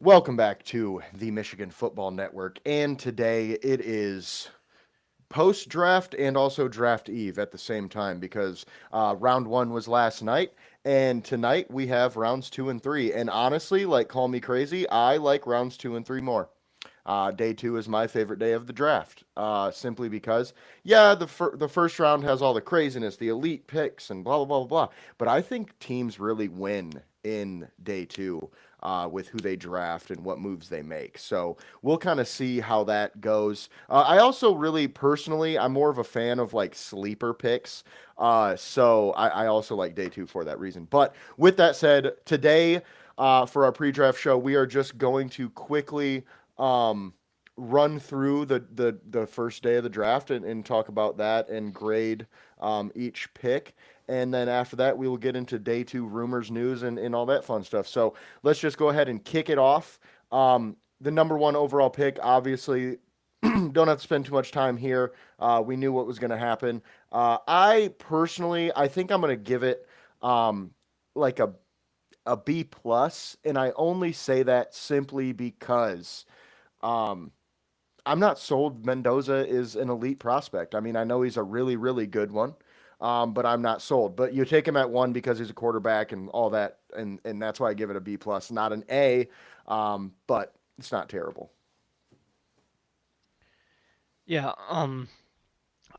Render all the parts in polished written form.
Welcome back to the Michigan Football Network. And today it is post draft and also draft eve at the same time because round one was last night. And tonight we have rounds two and three. And honestly, like, call me crazy, I like rounds two and three more. Day two is my favorite day of the draft, simply because, yeah, the first round has all the craziness, the elite picks, and blah blah blah blah. But I think teams really win in day two with who they draft and what moves they make. So we'll kind of see how that goes. I also really personally, I'm more of a fan of like sleeper picks. So I also like day two for that reason. But with that said, today for our pre-draft show, we are just going to quickly um, run through the first day of the draft and talk about that and grade each pick. And then after that, we will get into day two rumors, news, and all that fun stuff. So let's just go ahead and kick it off. The number one overall pick, obviously, don't have to spend too much time here. We knew what was going to happen. I personally, I think I'm going to give it like a B plus, and I only say that simply because um, I'm not sold Mendoza is an elite prospect. I mean, I know he's a really, really good one, but I'm not sold. But you take him at one because he's a quarterback and all that, and that's why I give it a B plus, not an A. But it's not terrible. Yeah,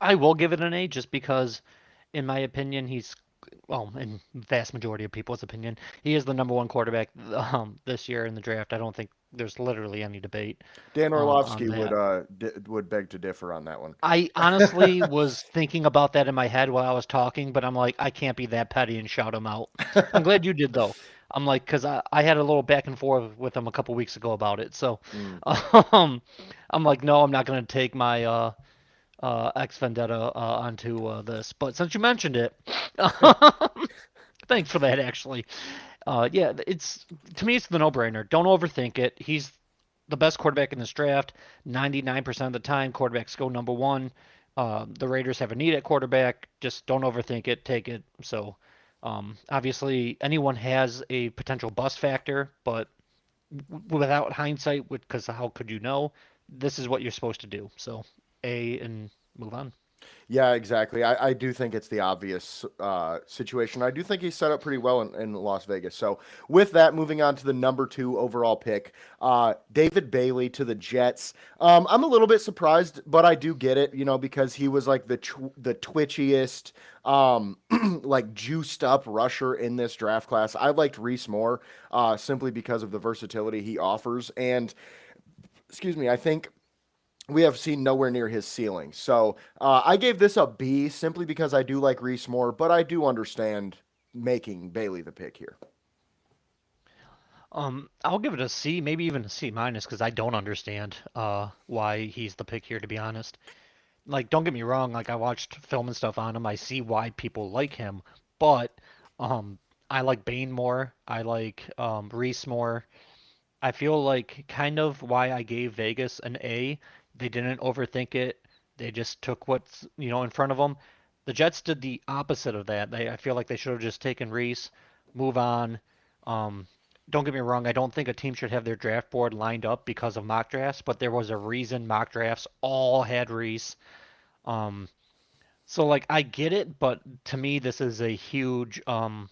I will give it an A just because, in my opinion, well, in vast majority of people's opinion, he is the number one quarterback this year in the draft. I don't think there's literally any debate Dan on Orlovsky would that. would beg to differ on that one. I honestly was thinking about that in my head while I was talking, but I'm like, I can't be that petty and shout him out. I'm glad you did though. I'm like, because I had a little back and forth with him a couple weeks ago about it. So, Mm. um, I'm like, no, I'm not going to take my X Vendetta onto this. But since you mentioned it, thanks for that. Actually, yeah, it's to me it's the no-brainer. Don't overthink it. He's the best quarterback in this draft. 99% of the time, quarterbacks go number one. The Raiders have a need at quarterback. Just don't overthink it. Take it. So, obviously, anyone has a potential bust factor, but without hindsight, because how could you know? This is what you're supposed to do. So, A and move on. Yeah, exactly. I do think it's the obvious situation. I do think he's set up pretty well in Las Vegas. So, with that, moving on to the number two overall pick, David Bailey to the Jets. I'm a little bit surprised, but I do get it, because he was like the twitchiest, like juiced up rusher in this draft class. I liked Reese Moore simply because of the versatility he offers. And, excuse me, I think we have seen nowhere near his ceiling. So I gave this a B simply because I do like Reese Moore, but I do understand making Bailey the pick here. I'll give it a C, maybe even a C minus, because I don't understand why he's the pick here, to be honest. Like, don't get me wrong, like I watched film and stuff on him. I see why people like him, but um, I like Bane more. I like Reese more. I feel like kind of why I gave Vegas an A. They didn't overthink it. They just took what's in front of them. The Jets did the opposite of that. I feel like they should have just taken Reese, move on. Um, don't get me wrong. I don't think a team should have their draft board lined up because of mock drafts, but there was a reason mock drafts all had Reese. Um, so like I get it, but to me this is a huge home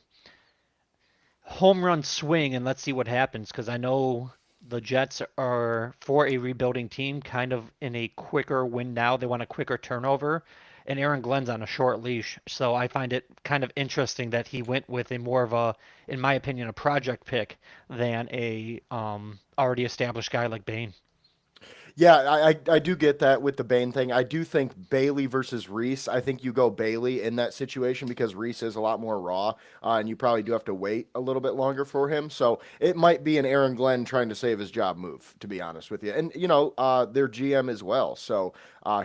run swing, and let's see what happens because I know the Jets are for a rebuilding team, kind of in a quicker win now. They want a quicker turnover, and Aaron Glenn's on a short leash, so I find it kind of interesting that he went with a more of a, in my opinion, a project pick than a already established guy like Bain. Yeah, I do get that with the Bane thing. I do think Bailey versus Reese. I think you go Bailey in that situation because Reese is a lot more raw, and you probably do have to wait a little bit longer for him. So it might be an Aaron Glenn trying to save his job move, to be honest with you. And their GM as well, so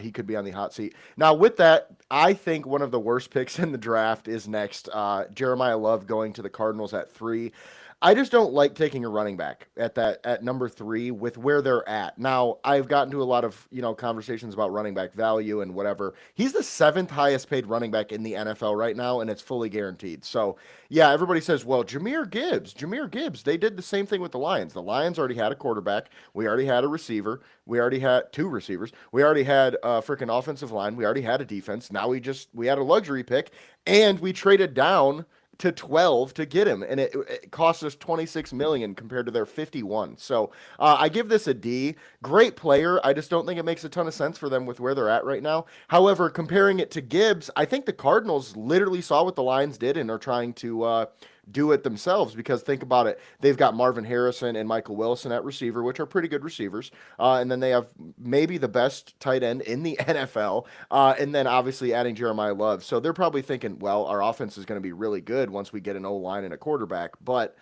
he could be on the hot seat. Now, with that, I think one of the worst picks in the draft is next. Jeremiah Love going to the Cardinals at three. I just don't like taking a running back at number 3 with where they're at. Now, I've gotten to a lot of, conversations about running back value and whatever. He's the 7th highest paid running back in the NFL right now, and it's fully guaranteed. So, yeah, everybody says, well, Jahmyr Gibbs, they did the same thing with the Lions. The Lions already had a quarterback. We already had a receiver. We already had 2 receivers. We already had a freaking offensive line. We already had a defense. Now we had a luxury pick, and we traded down to 12 to get him, and it cost us 26 million compared to their 51. So I give this a D. Great player. I just don't think it makes a ton of sense for them with where they're at right now. However, comparing it to Gibbs, I think the Cardinals literally saw what the Lions did and are trying to do it themselves, because think about it. They've got Marvin Harrison and Michael Wilson at receiver, which are pretty good receivers. And then they have maybe the best tight end in the NFL. And then obviously adding Jeremiah Love. So they're probably thinking, well, our offense is going to be really good once we get an O-line and a quarterback. But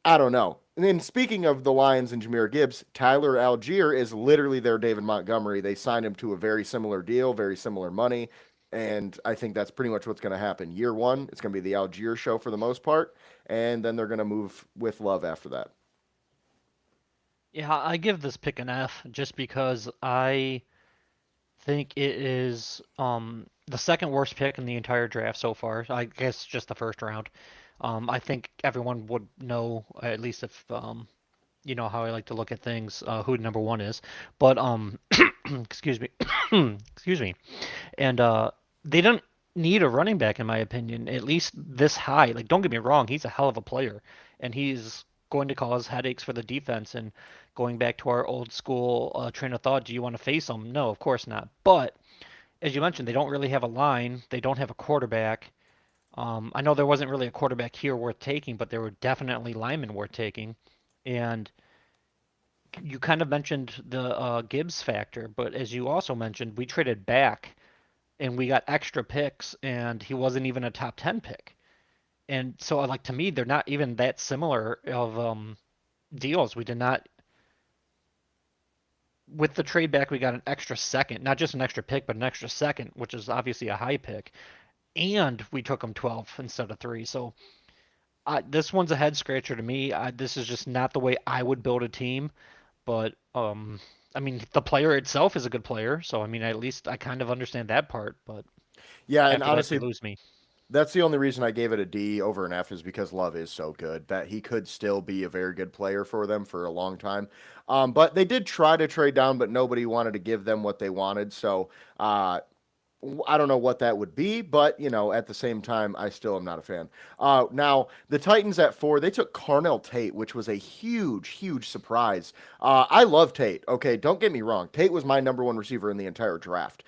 I don't know. And then speaking of the Lions and Jahmyr Gibbs, Tyler Algier is literally their David Montgomery. They signed him to a very similar deal, very similar money. And I think that's pretty much what's going to happen. Year 1, it's going to be the Algier show for the most part. And then they're going to move with Love after that. Yeah, I give this pick an F just because I think it is the second worst pick in the entire draft so far. I guess just the first round. I think everyone would know, at least if you know how I like to look at things, who number one is. But excuse me, excuse me, and they don't need a running back in my opinion, at least this high. Like, don't get me wrong, he's a hell of a player, and he's going to cause headaches for the defense. And going back to our old school train of thought, do you want to face him? No, of course not. But as you mentioned, they don't really have a line. They don't have a quarterback. I know there wasn't really a quarterback here worth taking, but there were definitely linemen worth taking. And you kind of mentioned the Gibbs factor, but as you also mentioned, we traded back and we got extra picks, and he wasn't even a top 10 pick. And so, like, to me, they're not even that similar of deals. We did not, with the trade back, we got an extra second, not just an extra pick, but an extra second, which is obviously a high pick. And we took him 12 instead of 3. So this one's a head scratcher to me. This is just not the way I would build a team. But I mean, the player itself is a good player, so I mean, at least I kind of understand that part. But Yeah, and after that, you honestly, lose me. that's the only reason I gave it a D over an F, is because Love is so good that he could still be a very good player for them for a long time. But they did try to trade down, but nobody wanted to give them what they wanted. So I don't know what that would be, but at the same time, I still am not a fan. Now the Titans at 4, they took Carnell Tate, which was a huge, huge surprise. I love Tate. Okay, don't get me wrong. Tate was my number 1 receiver in the entire draft.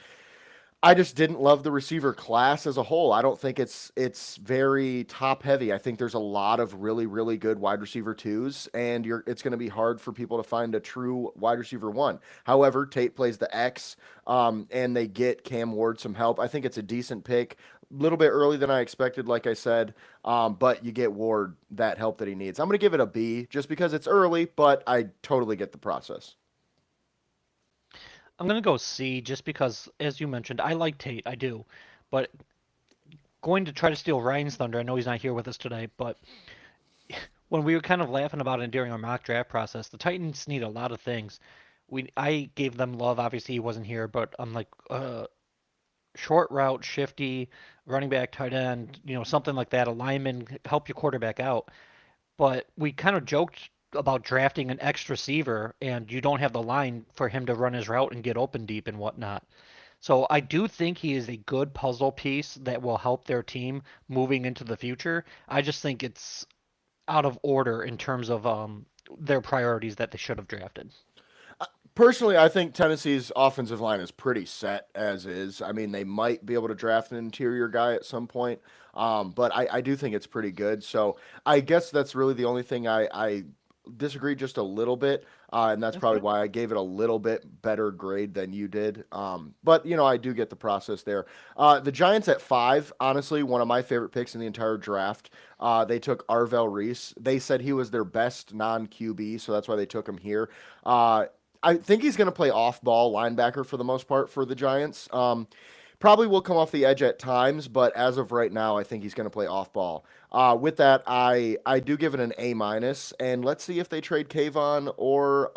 I just didn't love the receiver class as a whole. I don't think it's very top heavy. I think there's a lot of really, really good wide receiver 2s, and it's going to be hard for people to find a true wide receiver 1. However, Tate plays the X, and they get Cam Ward some help. I think it's a decent pick. A little bit early than I expected, like I said, but you get Ward that help that he needs. I'm going to give it a B just because it's early, but I totally get the process. I'm gonna go C just because, as you mentioned, I like Tate, I do, but going to try to steal Ryan's thunder. I know he's not here with us today, but when we were kind of laughing about it during our mock draft process, the Titans need a lot of things. I gave them Love. Obviously, he wasn't here, but I'm like, short route, shifty, running back, tight end, something like that. A lineman, help your quarterback out. But we kind of joked about drafting an X receiver, and you don't have the line for him to run his route and get open deep and whatnot. So I do think he is a good puzzle piece that will help their team moving into the future. I just think it's out of order in terms of their priorities that they should have drafted. Personally, I think Tennessee's offensive line is pretty set as is. I mean, they might be able to draft an interior guy at some point, but I do think it's pretty good. So I guess that's really the only thing I disagree just a little bit, and that's That's probably good. why I gave it a little bit better grade than you did. But I do get the process there. The Giants at 5, honestly, one of my favorite picks in the entire draft. They took Arvell Reese. They said he was their best non QB, so that's why they took him here. I think he's going to play off ball linebacker for the most part for the Giants. Probably will come off the edge at times, but as of right now, I think he's going to play off ball. With that, I do give it an A minus, and let's see if they trade Kayvon or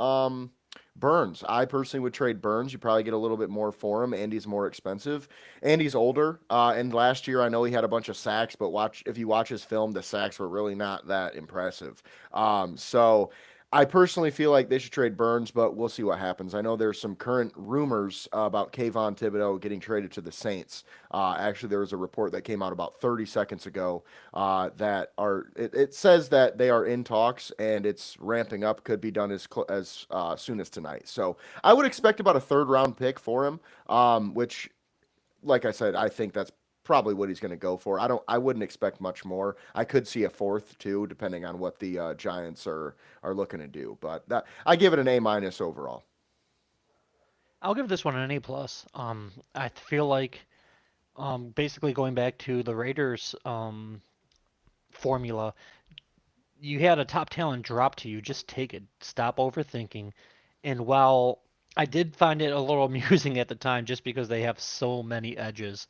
Burns. I personally would trade Burns. You probably get a little bit more for him. Andy's more expensive. Andy's older, and last year I know he had a bunch of sacks, but watch if you watch his film, the sacks were really not that impressive. So I personally feel like they should trade Burns, but we'll see what happens. I know there's some current rumors about Kayvon Thibodeau getting traded to the Saints. Actually, there was a report that came out about 30 seconds ago it says that they are in talks and it's ramping up. Could be done as soon as tonight. So I would expect about a third round pick for him, which like I said, I think that's probably what he's going to go for. I wouldn't expect much more. I could see a fourth too, depending on what the Giants are looking to do. But that I give it an A minus overall. I'll give this one an A plus. I feel like basically going back to the Raiders formula, you had a top talent drop to you, just take it. Stop overthinking. And while I did find it a little amusing at the time, just because they have so many edges,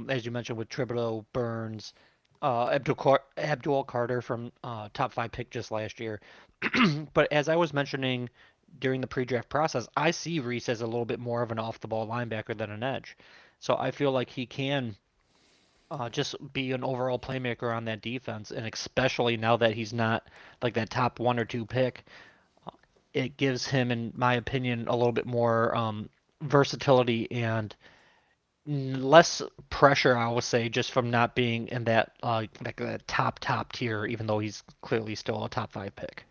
as you mentioned with Thibodeau, Burns, Abdul Carter from top five pick just last year. But as I was mentioning during the pre-draft process, I see Reese as a little bit more of an off-the-ball linebacker than an edge. So I feel like he can just be an overall playmaker on that defense, and especially now that he's not like that top one or two pick, it gives him, in my opinion, a little bit more versatility and less pressure, I would say, just from not being in that like that top tier, even though he's clearly still a top five pick.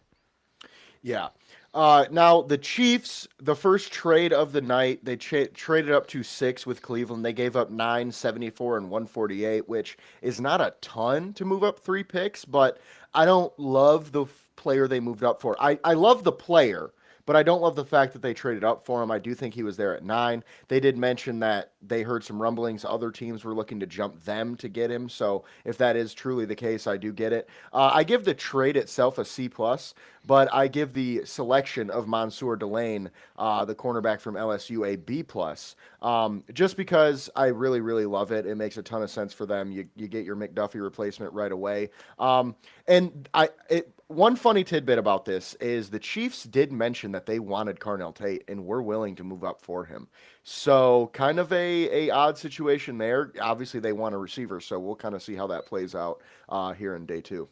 Yeah. Now the Chiefs, the first trade of the night, they traded up to six with Cleveland. They gave up 974 and 148, which is not a ton to move up three picks, but I don't love the player they moved up for. I love the player, but I don't love the fact that they traded up for him. I do think he was there at nine. They did mention that they heard some rumblings. Other teams were looking to jump them to get him. So if that is truly the case, I do get it. I give the trade itself a C plus, but I give the selection of Mansour Delane, the cornerback from LSU, a B plus. Just because I really, really love it. It makes a ton of sense for them. You get your McDuffie replacement right away. And one funny tidbit about this is the Chiefs did mention that they wanted Carnell Tate and were willing to move up for him. So kind of a odd situation there. Obviously, they want a receiver, so we'll kind of see how that plays out here in day two.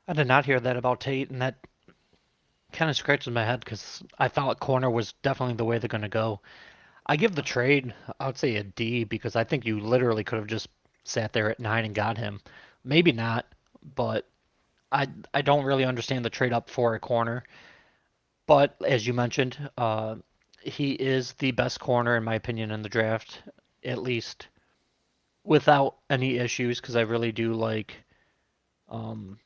I did not hear that about Tate, and that kind of scratches my head because I thought corner was definitely the way they're going to go. I give the trade, I would say a D because I think you literally could have just sat there at nine and got him. Maybe not, but I don't really understand the trade up for a corner. But as you mentioned, he is the best corner in my opinion in the draft, at least without any issues, because I really do like um,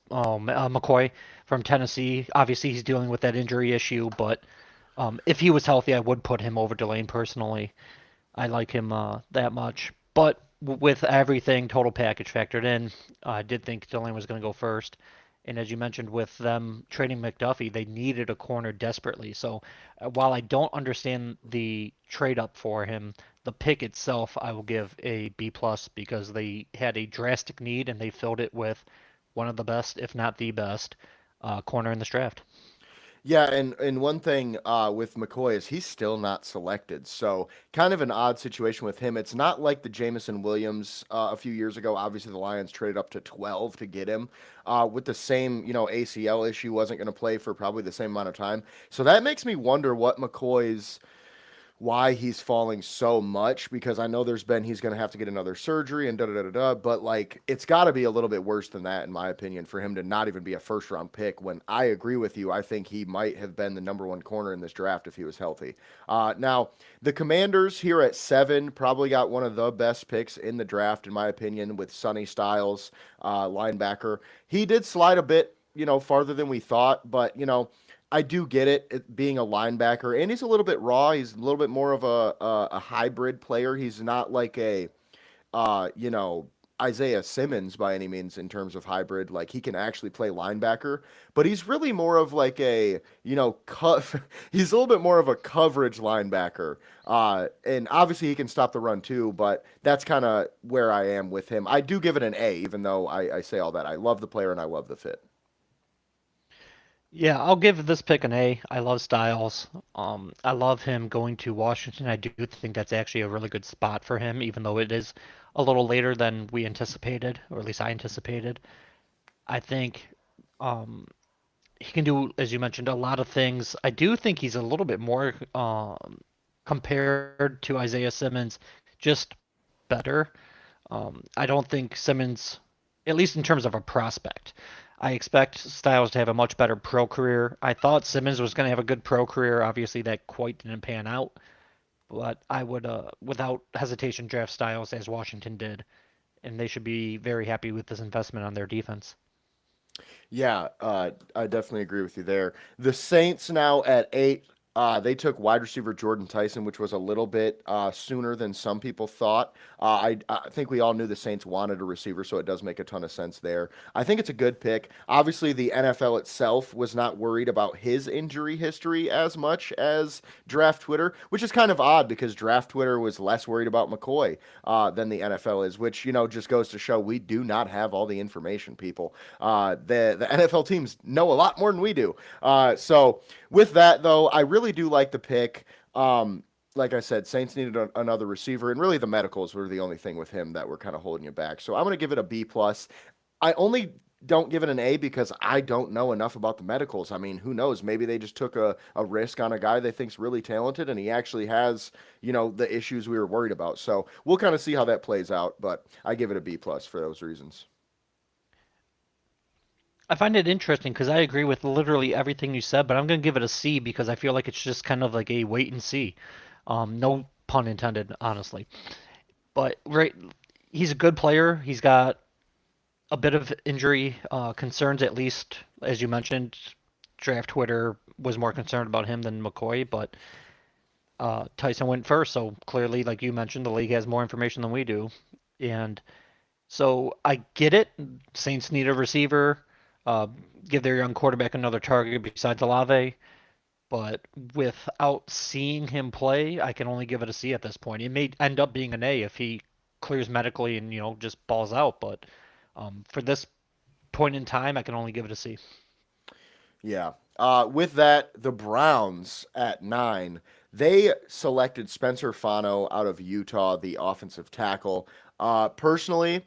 McCoy from Tennessee. Obviously, he's dealing with that injury issue, but if he was healthy, I would put him over Delane personally. I like him that much. But with everything total package factored in, I did think Delane was going to go first. And as you mentioned, with them trading McDuffie, they needed a corner desperately. So while I don't understand the trade up for him, the pick itself I will give a B plus because they had a drastic need and they filled it with one of the best, if not the best, corner in this draft. Yeah, and one thing with McCoy is he's still not selected, so kind of an odd situation with him. It's not like the Jamison Williams a few years ago. Obviously, the Lions traded up to 12 to get him with the same ACL issue. Wasn't going to play for probably the same amount of time, so that makes me wonder what McCoy's why he's falling so much because I know he's going to have to get another surgery and da da da da da. But like, it's got to be a little bit worse than that, in my opinion, for him to not even be a first round pick. When I agree with you, I think he might have been the number one corner in this draft if he was healthy. Now, the Commanders here at seven probably got one of the best picks in the draft, in my opinion, with Sonny Styles, linebacker. He did slide a bit, farther than we thought, but I do get it being a linebacker, and he's a little bit raw. He's a little bit more of a hybrid player. He's not like a, uh, you know, Isaiah Simmons by any means in terms of hybrid. Like he can actually play linebacker, but he's really more of like a, he's a little bit more of a coverage linebacker. And obviously he can stop the run too, but that's kind of where I am with him. I do give it an A, even though I say all that. I love the player and I love the fit. Yeah, I'll give this pick an A. I love Styles. I love him going to Washington. I do think that's actually a really good spot for him, even though it is a little later than we anticipated, or at least I anticipated. I think um, he can do, as you mentioned, a lot of things. I do think he's a little bit more compared to Isaiah Simmons, just better. I don't think Simmons, at least in terms of a prospect, I expect Styles to have a much better pro career. I thought Simmons was going to have a good pro career. Obviously, that quite didn't pan out, but I would, without hesitation, draft Styles as Washington did, and they should be very happy with this investment on their defense. Yeah, I definitely agree with you there. The Saints now at 8. They took wide receiver Jordan Tyson, which was a little bit sooner than some people thought. I think we all knew the Saints wanted a receiver, so it does make a ton of sense there. I think it's a good pick. Obviously, the NFL itself was not worried about his injury history as much as Draft Twitter, which is kind of odd because Draft Twitter was less worried about McCoy than the NFL is, which just goes to show we do not have all the information, people. The NFL teams know a lot more than we do. So with that though, I really do like the pick. Like I said, Saints needed another receiver, and really the medicals were the only thing with him that were kind of holding you back. So I'm going to give it a B plus. I only don't give it an A because I don't know enough about the medicals. I mean, who knows? Maybe they just took a risk on a guy they think's really talented, and he actually has the issues we were worried about. So we'll kind of see how that plays out. But I give it a B plus for those reasons. I find it interesting because I agree with literally everything you said, but I'm going to give it a C because I feel like it's just kind of like a wait and see. No pun intended, honestly. But right, he's a good player. He's got a bit of injury concerns, at least as you mentioned. Draft Twitter was more concerned about him than McCoy, but Tyson went first, so clearly, like you mentioned, the league has more information than we do, and so I get it. Saints need a receiver. Uh, give their young quarterback another target besides Olave. But without seeing him play, I can only give it a C at this point. It may end up being an A if he clears medically and just balls out. But for this point in time, I can only give it a C. Yeah. With that, the Browns at 9, they selected Spencer Fano out of Utah, the offensive tackle. Personally,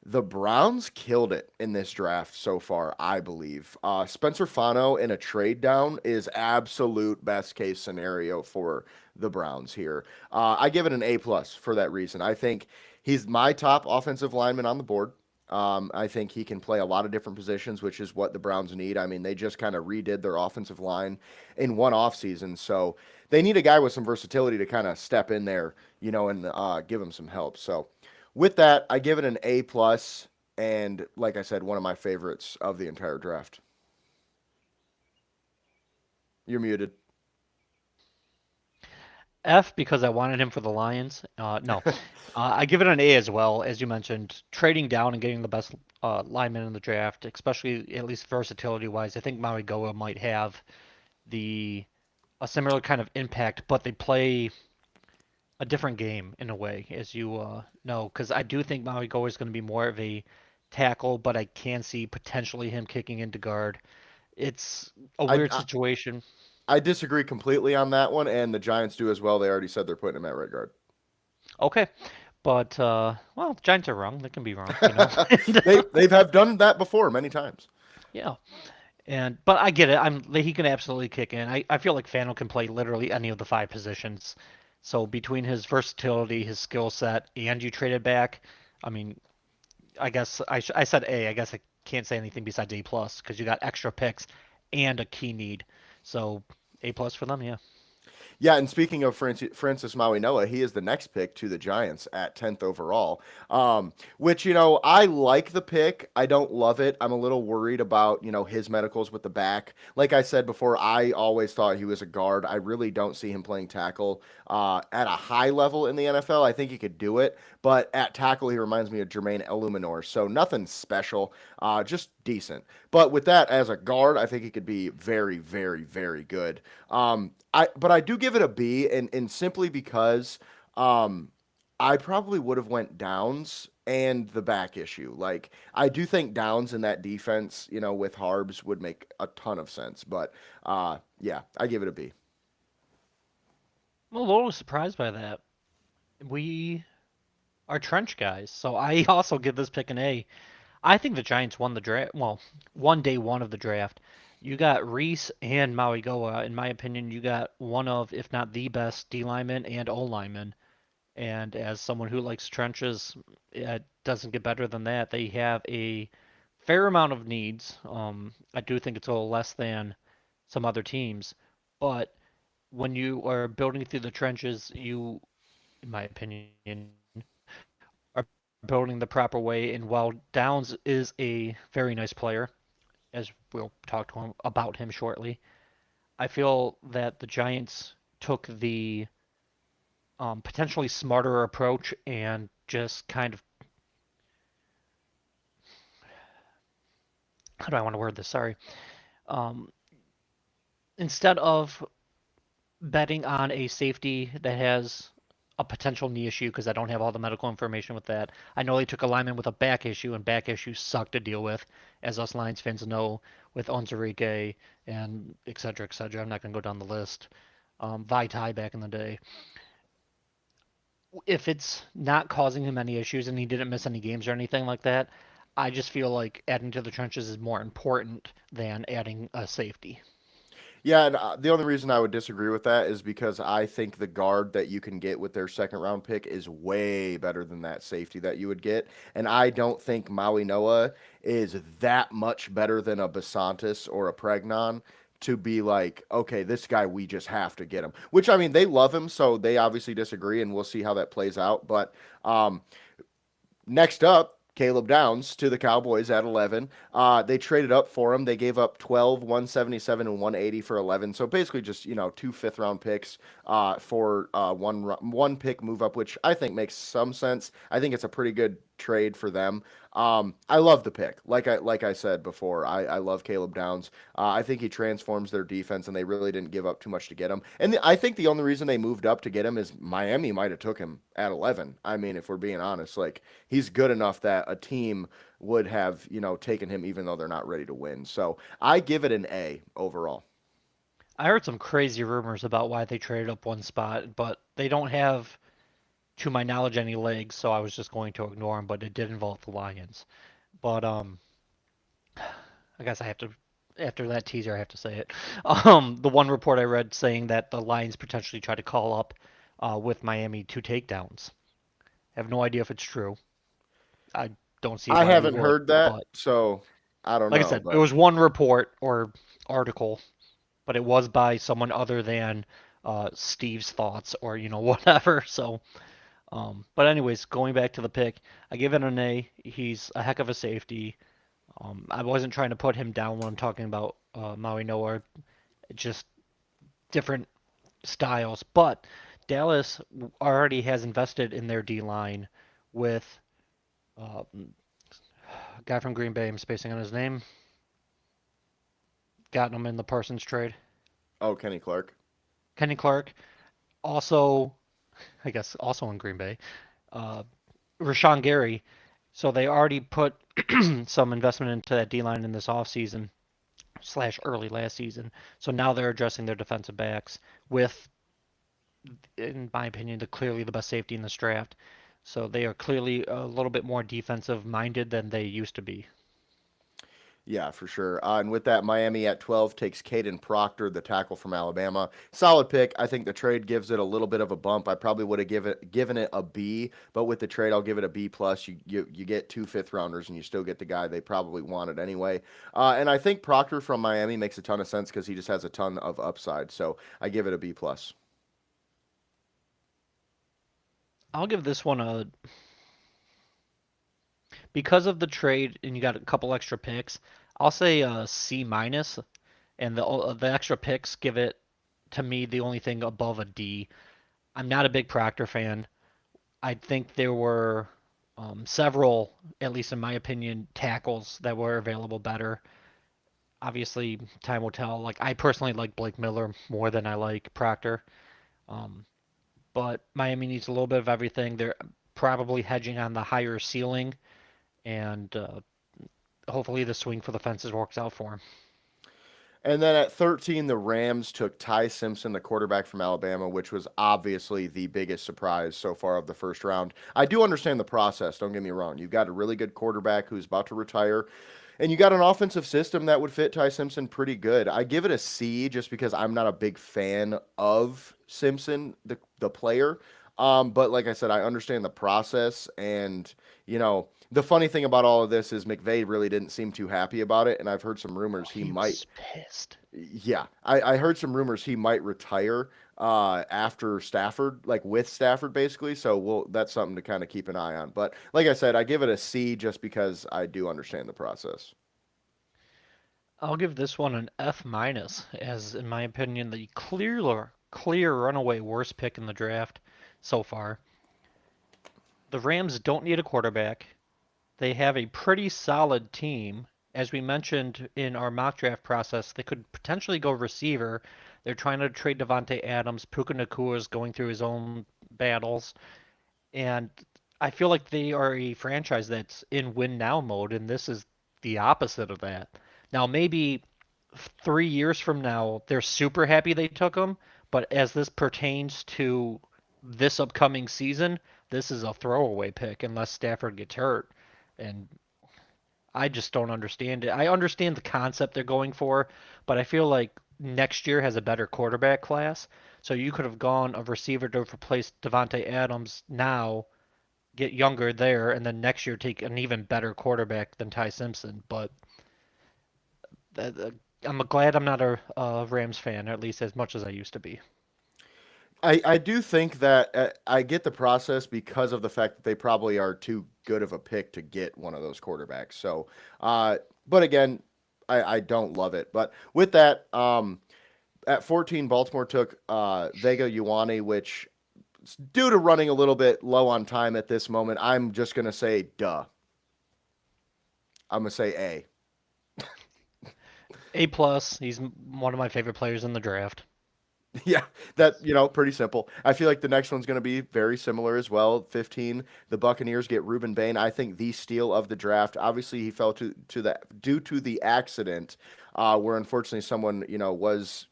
the Browns killed it in this draft so far, I believe. Spencer Fano in a trade down is absolute best case scenario for the Browns here. I give it an A plus for that reason. I think he's my top offensive lineman on the board. I think he can play a lot of different positions, which is what the Browns need. I mean, they just kind of redid their offensive line in one offseason. So they need a guy with some versatility to kind of step in there, and give them some help. So with that, I give it an A plus, and like I said, one of my favorites of the entire draft. You're muted. F because I wanted him for the Lions. No, I give it an A as well. As you mentioned, trading down and getting the best lineman in the draft, especially at least versatility wise. I think Maui Goa might have the a similar kind of impact, but they play a different game in a way, as you know, because I do think Maui Goa is going to be more of a tackle, but I can see potentially him kicking into guard. It's a I, weird I situation. I disagree completely on that one, and the Giants do as well. They already said they're putting him at right guard. Okay, but well, Giants are wrong. They can be wrong, you know. They've have done that before many times. Yeah, but I get it. He can absolutely kick in. I feel like Fano can play literally any of the five positions. So between his versatility, his skill set, and you traded back, I mean, I guess I said A. I guess I can't say anything besides A plus because you got extra picks and a key need. So A plus for them, yeah. Yeah, and speaking of Francis Mauigoa, he is the next pick to the Giants at 10th overall. Which, I like the pick. I don't love it. I'm a little worried about, his medicals with the back. Like I said before, I always thought he was a guard. I really don't see him playing tackle at a high level in the NFL. I think he could do it, but at tackle, he reminds me of Jermaine Illuminor. So nothing special, just decent. But with that, as a guard, I think he could be very, very, very good. But I do give it a B, and simply because um, I probably would have went Downs and the back issue. Like I do think Downs in that defense, with Harbs would make a ton of sense. But yeah, I give it a B. I'm a little surprised by that. We are trench guys, so I also give this pick an A. I think the Giants won the draft. Well, won day one of the draft. You got Reese and Maui Goa. In my opinion, you got one of, if not the best, D lineman and O lineman. And as someone who likes trenches, it doesn't get better than that. They have a fair amount of needs. I do think it's a little less than some other teams, but when you are building through the trenches, you, in my opinion, are building the proper way. And while Downs is a very nice player, as we'll talk to him about him shortly, I feel that the Giants took the potentially smarter approach and just kind of, how do I want to word this? Sorry. Um, Instead of betting on a safety that has a potential knee issue, because I don't have all the medical information with that. I know they took a lineman with a back issue, and back issues suck to deal with, as us Lions fans know, with Onzarike and et cetera, et cetera. I'm not going to go down the list. Vaitai back in the day. If it's not causing him any issues and he didn't miss any games or anything like that, I just feel like adding to the trenches is more important than adding a safety. Yeah, and the only reason I would disagree with that is because I think the guard that you can get with their second round pick is way better than that safety that you would get. And I don't think Maui Noah is that much better than a Basantis or a Pregnon to be like, okay, this guy, we just have to get him. Which, I mean, they love him, so they obviously disagree, and we'll see how that plays out. But um, next up, Caleb Downs to the Cowboys at 11. They traded up for him. They gave up 12, 177, and 180 for 11. So basically just, two fifth-round picks for one pick move up, which I think makes some sense. I think it's a pretty good trade for them. I love the pick. Like I said before, I love Caleb Downs. I think he transforms their defense, and they really didn't give up too much to get him. And I think the only reason they moved up to get him is Miami might have took him at 11. I mean, if we're being honest, like he's good enough that a team would have, taken him even though they're not ready to win. So I give it an A overall. I heard some crazy rumors about why they traded up one spot, but they don't have, to my knowledge, any legs, so I was just going to ignore them, but it did involve the Lions. But I guess I have to, after that teaser, I have to say it. The one report I read saying that the Lions potentially try to call up with Miami to takedowns. I have no idea if it's true. I don't see I why they haven't would, heard that, but so I don't like I know, said, it but was one report or article, but it was by someone other than Steve's thoughts or whatever. So, but anyways, going back to the pick, I give it an A. He's a heck of a safety. I wasn't trying to put him down when I'm talking about Maui Noah, just different styles. But Dallas already has invested in their D line with a guy from Green Bay. I'm spacing on his name. Gotten him in the Parsons trade. oh, Kenny Clark. Kenny Clark, also, I guess, also in Green Bay. Uh, Rashawn Gary. So they already put some investment into that D line in this offseason slash early last season. So now they're addressing their defensive backs with, in my opinion, clearly the best safety in this draft. So they are clearly a little bit more defensive minded than they used to be. Yeah, for sure. And with that, Miami at 12 takes Caden Proctor, the tackle from Alabama. Solid pick. I think the trade gives it a little bit of a bump. I probably would have given it a B, but with the trade, I'll give it a B plus. You get two fifth rounders, and you still get the guy they probably wanted anyway. And I think Proctor from Miami makes a ton of sense because he just has a ton of upside. So I give it a B plus. I'll give this one a because of the trade and you got a couple extra picks. I'll say a C minus, and the extra picks give it to me the only thing above a D. I'm not a big Proctor fan. I think there were several, at least in my opinion, tackles that were available better. Obviously, time will tell. Like I personally like Blake Miller more than I like Proctor. Um, but Miami needs a little bit of everything. They're probably hedging on the higher ceiling, and hopefully the swing for the fences works out for him. And then at 13, the Rams took Ty Simpson, the quarterback from Alabama, which was obviously the biggest surprise so far of the first round. I do understand the process, don't get me wrong. You've got a really good quarterback who's about to retire, and you got an offensive system that would fit Ty Simpson pretty good. I give it a C just because I'm not a big fan of Simpson, the player. But like I said, I understand the process, and the funny thing about all of this is McVay really didn't seem too happy about it, and I've heard some Oh, rumors he he might. was pissed. Yeah, I heard some rumors he might retire after Stafford, like with Stafford, basically. So that's something to kind of keep an eye on. But like I said, I give it a C just because I do understand the process. I'll give this one an F minus, as in my opinion, the clear runaway worst pick in the draft so far. The Rams don't need a quarterback. They have a pretty solid team. As we mentioned in our mock draft process, they could potentially go receiver. They're trying to trade Devontae Adams. Puka Nacua is going through his own battles. And I feel like they are a franchise that's in win now mode, and this is the opposite of that. Now, maybe 3 years from now, they're super happy they took him, but as this pertains to this upcoming season, this is a throwaway pick unless Stafford gets hurt. And I just don't understand it. I understand the concept they're going for, but I feel like next year has a better quarterback class. So you could have gone a receiver to replace Devontae Adams now, get younger there, and then next year take an even better quarterback than Ty Simpson. But I'm glad I'm not a Rams fan, or at least as much as I used to be. I do think that I get the process because of the fact that they probably are too good of a pick to get one of those quarterbacks. So, but again, I don't love it. But with that, at 14, Baltimore took Vega Ioane, which due to running a little bit low on time at this moment, I'm just gonna say duh. I'm gonna say A. A plus. He's one of my favorite players in the draft. Yeah, pretty simple. I feel like the next one's going to be very similar as well. 15, the Buccaneers get Reuben Bain. I think the steal of the draft. Obviously, he fell to the due to the accident, where unfortunately someone was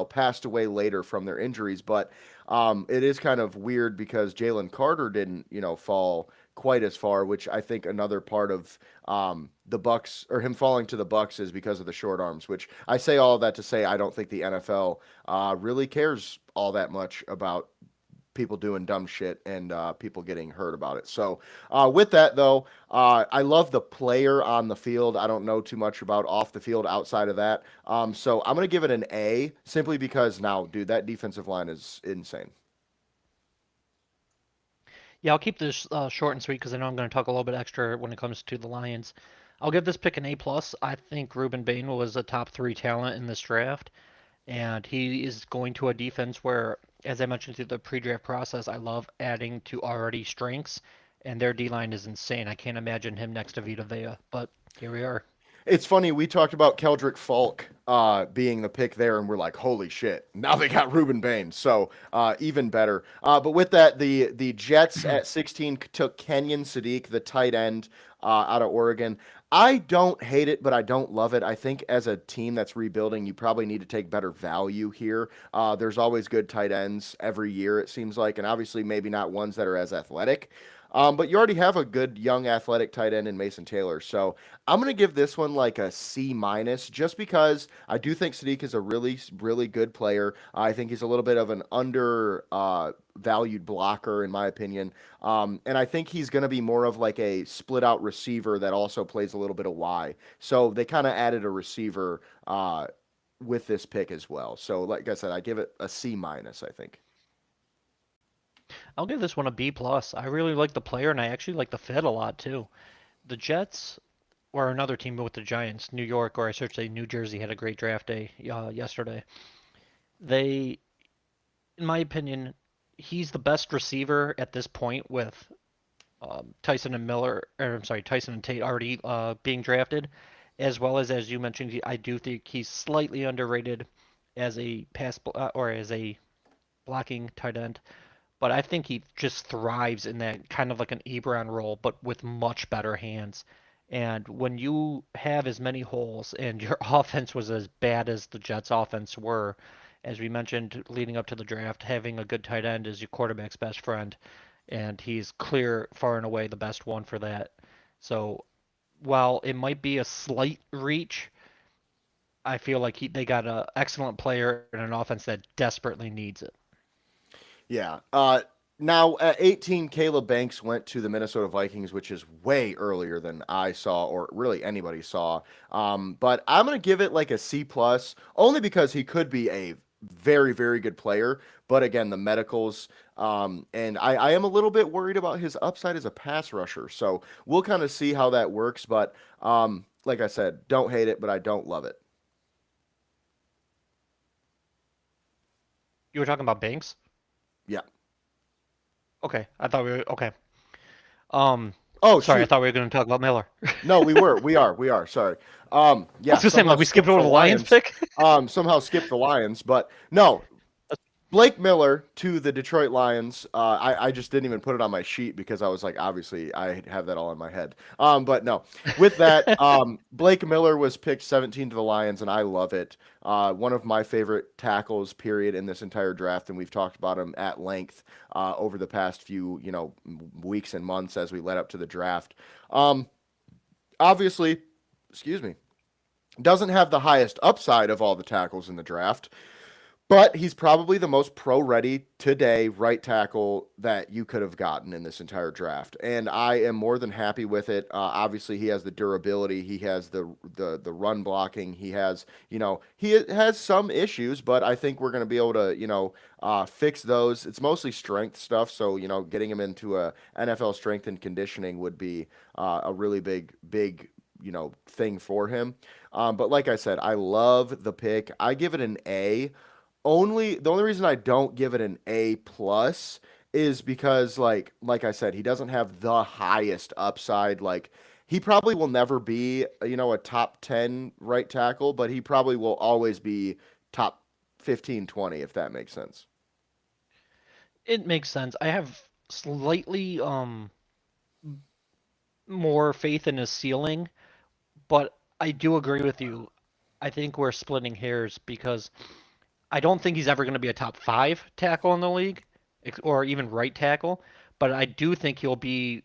passed away later from their injuries. But it is kind of weird because Jalen Carter didn't fall quite as far, which I think another part of the Bucks or him falling to the Bucks is because of the short arms. Which I say all of that to say I don't think the NFL really cares all that much about people doing dumb shit and people getting hurt about it. So, with that though, I love the player on the field. I don't know too much about off the field outside of that. So I'm gonna give it an A simply because now, dude, that defensive line is insane. Yeah, I'll keep this short and sweet because I know I'm going to talk a little bit extra when it comes to the Lions. I'll give this pick an A plus. I think Ruben Bain was a top three talent in this draft, and he is going to a defense where, as I mentioned through the pre-draft process, I love adding to already strengths, and their D line is insane. I can't imagine him next to Vita Vea, but here we are. It's funny, we talked about Keldrick Falk being the pick there, and we're like, holy shit, now they got Ruben Bain. So even better. But with that, the Jets at 16 took Kenyon Sadiq, the tight end out of Oregon. I don't hate it, but I don't love it. I think as a team that's rebuilding, you probably need to take better value here. There's always good tight ends every year, it seems like, and obviously maybe not ones that are as athletic. But you already have a good young athletic tight end in Mason Taylor. So I'm going to give this one like a C minus just because I do think Sadiq is a really, really good player. I think he's a little bit of an under valued blocker, in my opinion. And I think he's going to be more of like a split out receiver that also plays a little bit of Y. So they kind of added a receiver with this pick as well. So, like I said, I give it a C minus, I think. I'll give this one a B plus. I really like the player, and I actually like the fit a lot too. The Jets, or another team with the Giants, New York, or I should say New Jersey, had a great draft day yesterday. They, in my opinion, he's the best receiver at this point with Tyson and Miller, or I'm sorry, Tyson and Tate already being drafted, as you mentioned, I do think he's slightly underrated as a or as a blocking tight end. But I think he just thrives in that kind of like an Ebron role, but with much better hands. And when you have as many holes and your offense was as bad as the Jets' offense were, as we mentioned leading up to the draft, having a good tight end is your quarterback's best friend, and he's clear far and away the best one for that. So while it might be a slight reach, I feel like they got an excellent player and an offense that desperately needs it. Yeah. Now at 18, Caleb Banks went to the Minnesota Vikings, which is way earlier than I saw or really anybody saw. But I'm gonna give it like a C plus, only because he could be a very, very good player. But again, the medicals, and I am a little bit worried about his upside as a pass rusher. So we'll kind of see how that works. But like I said, don't hate it, but I don't love it. You were talking about Banks? Yeah. Okay, I thought we were okay. Um, Oh sorry, I shoot. thought we were going to talk about Miller. No, we were. We are. Sorry. I Yeah, was gonna say, somehow like, we skipped skipped over the the Lions Lions. pick. Somehow skipped the Lions, but no. Blake Miller to the Detroit Lions. I just didn't even put it on my sheet because I was like, obviously, I have that all in my head. But no, with that, Blake Miller was picked 17 to the Lions, and I love it. One of my favorite tackles, period, in this entire draft, and we've talked about him at length over the past few, weeks and months as we led up to the draft. Um, Obviously, excuse me, doesn't have the highest upside of all the tackles in the draft, but he's probably the most pro ready today right tackle that you could have gotten in this entire draft. And I am more than happy with it. Obviously, he has the durability, he has the run blocking, he has some issues, but I think we're going to be able to fix those. It's mostly strength stuff, so getting him into a NFL strength and conditioning would be a really big thing for him. But like I said, I love the pick. I give it an A. The only reason I don't give it an A plus is because like I said, he doesn't have the highest upside. Like he probably will never be, a top 10 right tackle, but he probably will always be top 15, 20, if that makes sense. It makes sense. I have slightly more faith in his ceiling, but I do agree with you. I think we're splitting hairs because I don't think he's ever going to be a top five tackle in the league, or even right tackle. But I do think he'll be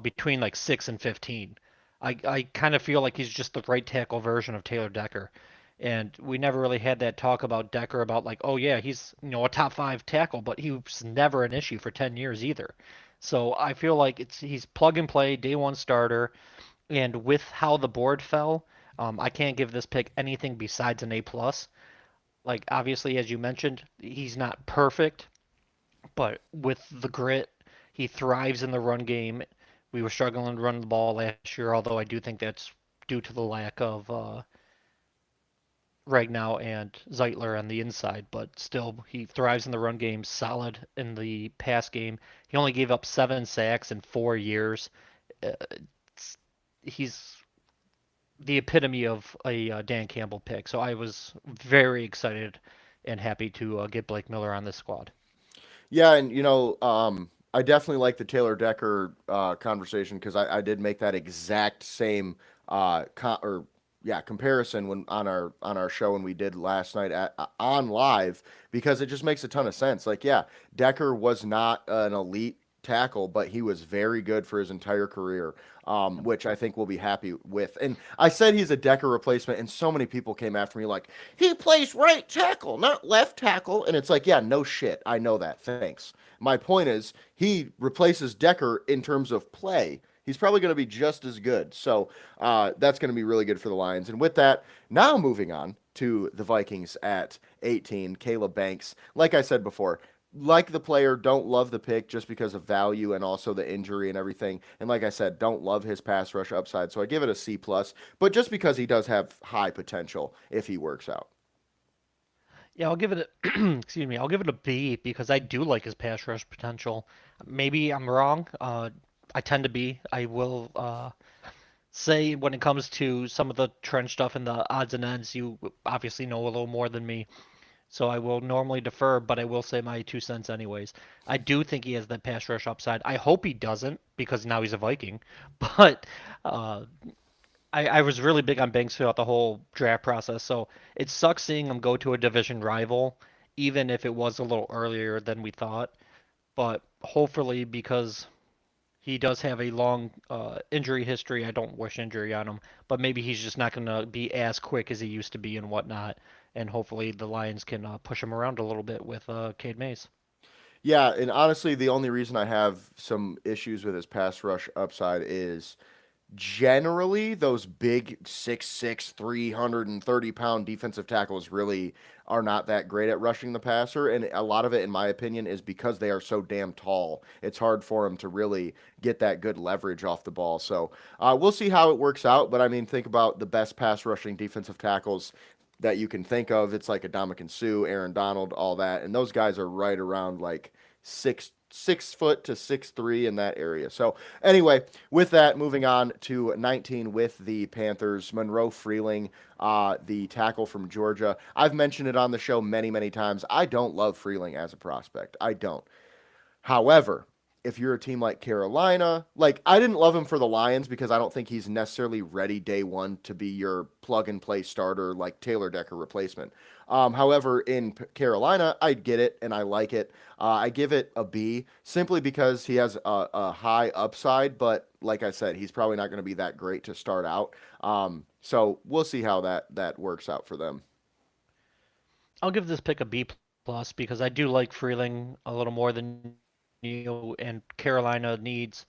between like 6 and 15. I kind of feel like he's just the right tackle version of Taylor Decker. And we never really had that talk about Decker about like, oh yeah, he's a top five tackle, but he was never an issue for 10 years either. So I feel like he's plug and play, day one starter, and with how the board fell, I can't give this pick anything besides an A plus. Like obviously, as you mentioned, he's not perfect, but with the grit, he thrives in the run game. We were struggling to run the ball last year, although I do think that's due to the lack of Ragnow and Zeitler on the inside. But still, he thrives in the run game, solid in the pass game. He only gave up 7 sacks in 4 years. Uh, he's the epitome of a Dan Campbell pick. So I was very excited and happy to get Blake Miller on this squad. Yeah, and I definitely like the Taylor Decker conversation because I did make that exact same comparison when on our show when we did last night on live because it just makes a ton of sense. Like, yeah, Decker was not an elite tackle, but he was very good for his entire career, which I think we'll be happy with. And I said he's a Decker replacement, and so many people came after me like, he plays right tackle, not left tackle. And it's like, yeah, no shit. I know that. Thanks. My point is, he replaces Decker in terms of play. He's probably going to be just as good. So that's going to be really good for the Lions. And with that, now moving on to the Vikings at 18, Caleb Banks. Like I said before, like the player, don't love the pick just because of value and also the injury and everything. And like I said, don't love his pass rush upside. So I give it a C plus, but just because he does have high potential if he works out. Yeah, I'll give it a excuse me, I'll give it a B because I do like his pass rush potential. Maybe I'm wrong. I tend to be. I will say when it comes to some of the trend stuff and the odds and ends, you obviously know a little more than me. So I will normally defer, but I will say my 2 cents anyways. I do think he has that pass rush upside. I hope he doesn't because now he's a Viking. But uh, I was really big on Banks throughout the whole draft process, so it sucks seeing him go to a division rival, even if it was a little earlier than we thought. But hopefully, because he does have a long injury history, I don't wish injury on him, but maybe he's just not going to be as quick as he used to be and whatnot. And hopefully, the Lions can push him around a little bit with Cade Mays. Yeah, and honestly, the only reason I have some issues with his pass rush upside is generally those big 6'6", 330-pound defensive tackles really are not that great at rushing the passer. And a lot of it, in my opinion, is because they are so damn tall. It's hard for them to really get that good leverage off the ball. So we'll see how it works out. But I mean, think about the best pass rushing defensive tackles that you can think of. It's like Adama Sue, Aaron Donald, all that. And those guys are right around like 6 foot to 6'3" in that area. So anyway, with that, moving on to 19 with the Panthers, Monroe Freeling, the tackle from Georgia. I've mentioned it on the show many, many times. I don't love Freeling as a prospect. I don't. However, if you're a team like Carolina, like I didn't love him for the Lions because I don't think he's necessarily ready day one to be your plug and play starter like Taylor Decker replacement. However, in Carolina, I get it and I like it. I give it a B simply because he has a high upside, but like I said, he's probably not going to be that great to start out. So we'll see how that works out for them. I'll give this pick a B plus because I do like Freeling a little more than you, and Carolina needs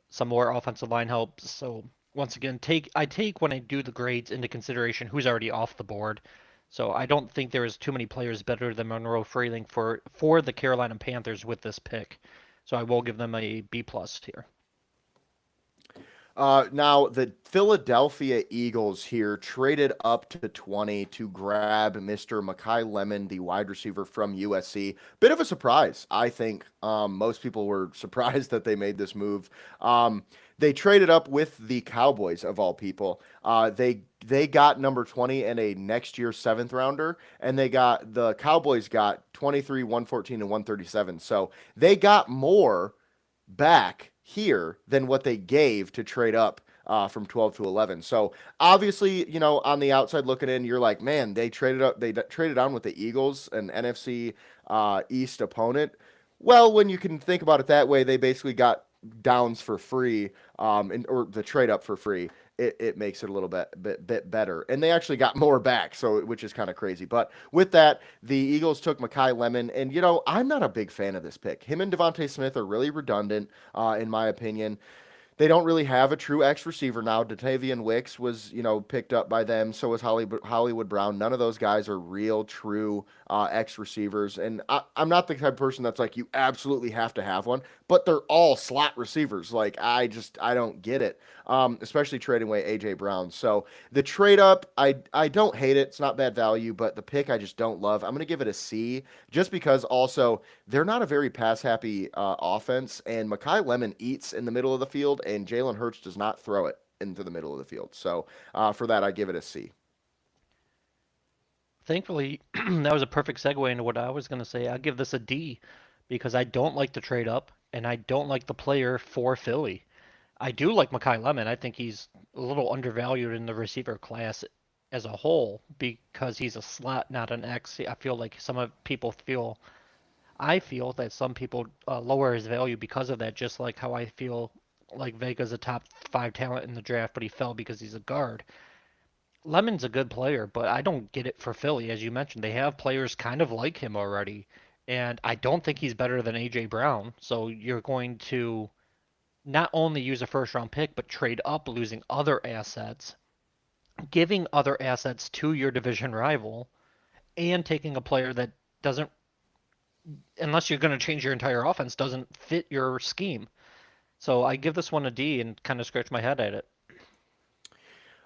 some more offensive line help. So once again, I take when I do the grades into consideration who's already off the board. So I don't think there is too many players better than Monroe Freeling for the Carolina Panthers with this pick. So I will give them a B plus here. Now, the Philadelphia Eagles here traded up to 20 to grab Mr. Makai Lemon, the wide receiver from USC. Bit of a surprise, I think. Most people were surprised that they made this move. They traded up with the Cowboys, of all people. They got number 20 and a next year seventh rounder, and the Cowboys got 23, 114, and 137. So they got more back here than what they gave to trade up from 12 to 11. So obviously, on the outside looking in, you're like, man, they traded up, traded on with the Eagles, an NFC East opponent. Well, when you can think about it that way, they basically got downs for free, or the trade up for free. It makes it a little bit better, and they actually got more back, so which is kind of crazy. But with that, the Eagles took Makai Lemon, and I'm not a big fan of this pick. Him and Devontae Smith are really redundant, in my opinion. They don't really have a true X receiver now. Datavian Wicks was, picked up by them. So was Hollywood Brown. None of those guys are real, true X receivers. And I'm not the type of person that's like, you absolutely have to have one, but they're all slot receivers. Like, I don't get it, especially trading away A.J. Brown. So the trade up, I don't hate it. It's not bad value, but the pick I just don't love. I'm going to give it a C just because also they're not a very pass happy offense, and Makai Lemon eats in the middle of the field, and Jalen Hurts does not throw it into the middle of the field. So for that, I give it a C. Thankfully, that was a perfect segue into what I was going to say. I give this a D because I don't like the trade up and I don't like the player for Philly. I do like Makai Lemon. I think he's a little undervalued in the receiver class as a whole because he's a slot, not an X. I feel like I feel that some people lower his value because of that, just like how I feel like Vega's a top 5 talent in the draft, but he fell because he's a guard. Lemon's a good player, but I don't get it for Philly. As you mentioned, they have players kind of like him already, and I don't think he's better than AJ Brown. So you're going to not only use a first round pick, but trade up, losing other assets, giving other assets to your division rival, and taking a player that doesn't unless you're going to change your entire offense, doesn't fit your scheme. So I give this one a D and kind of scratch my head at it.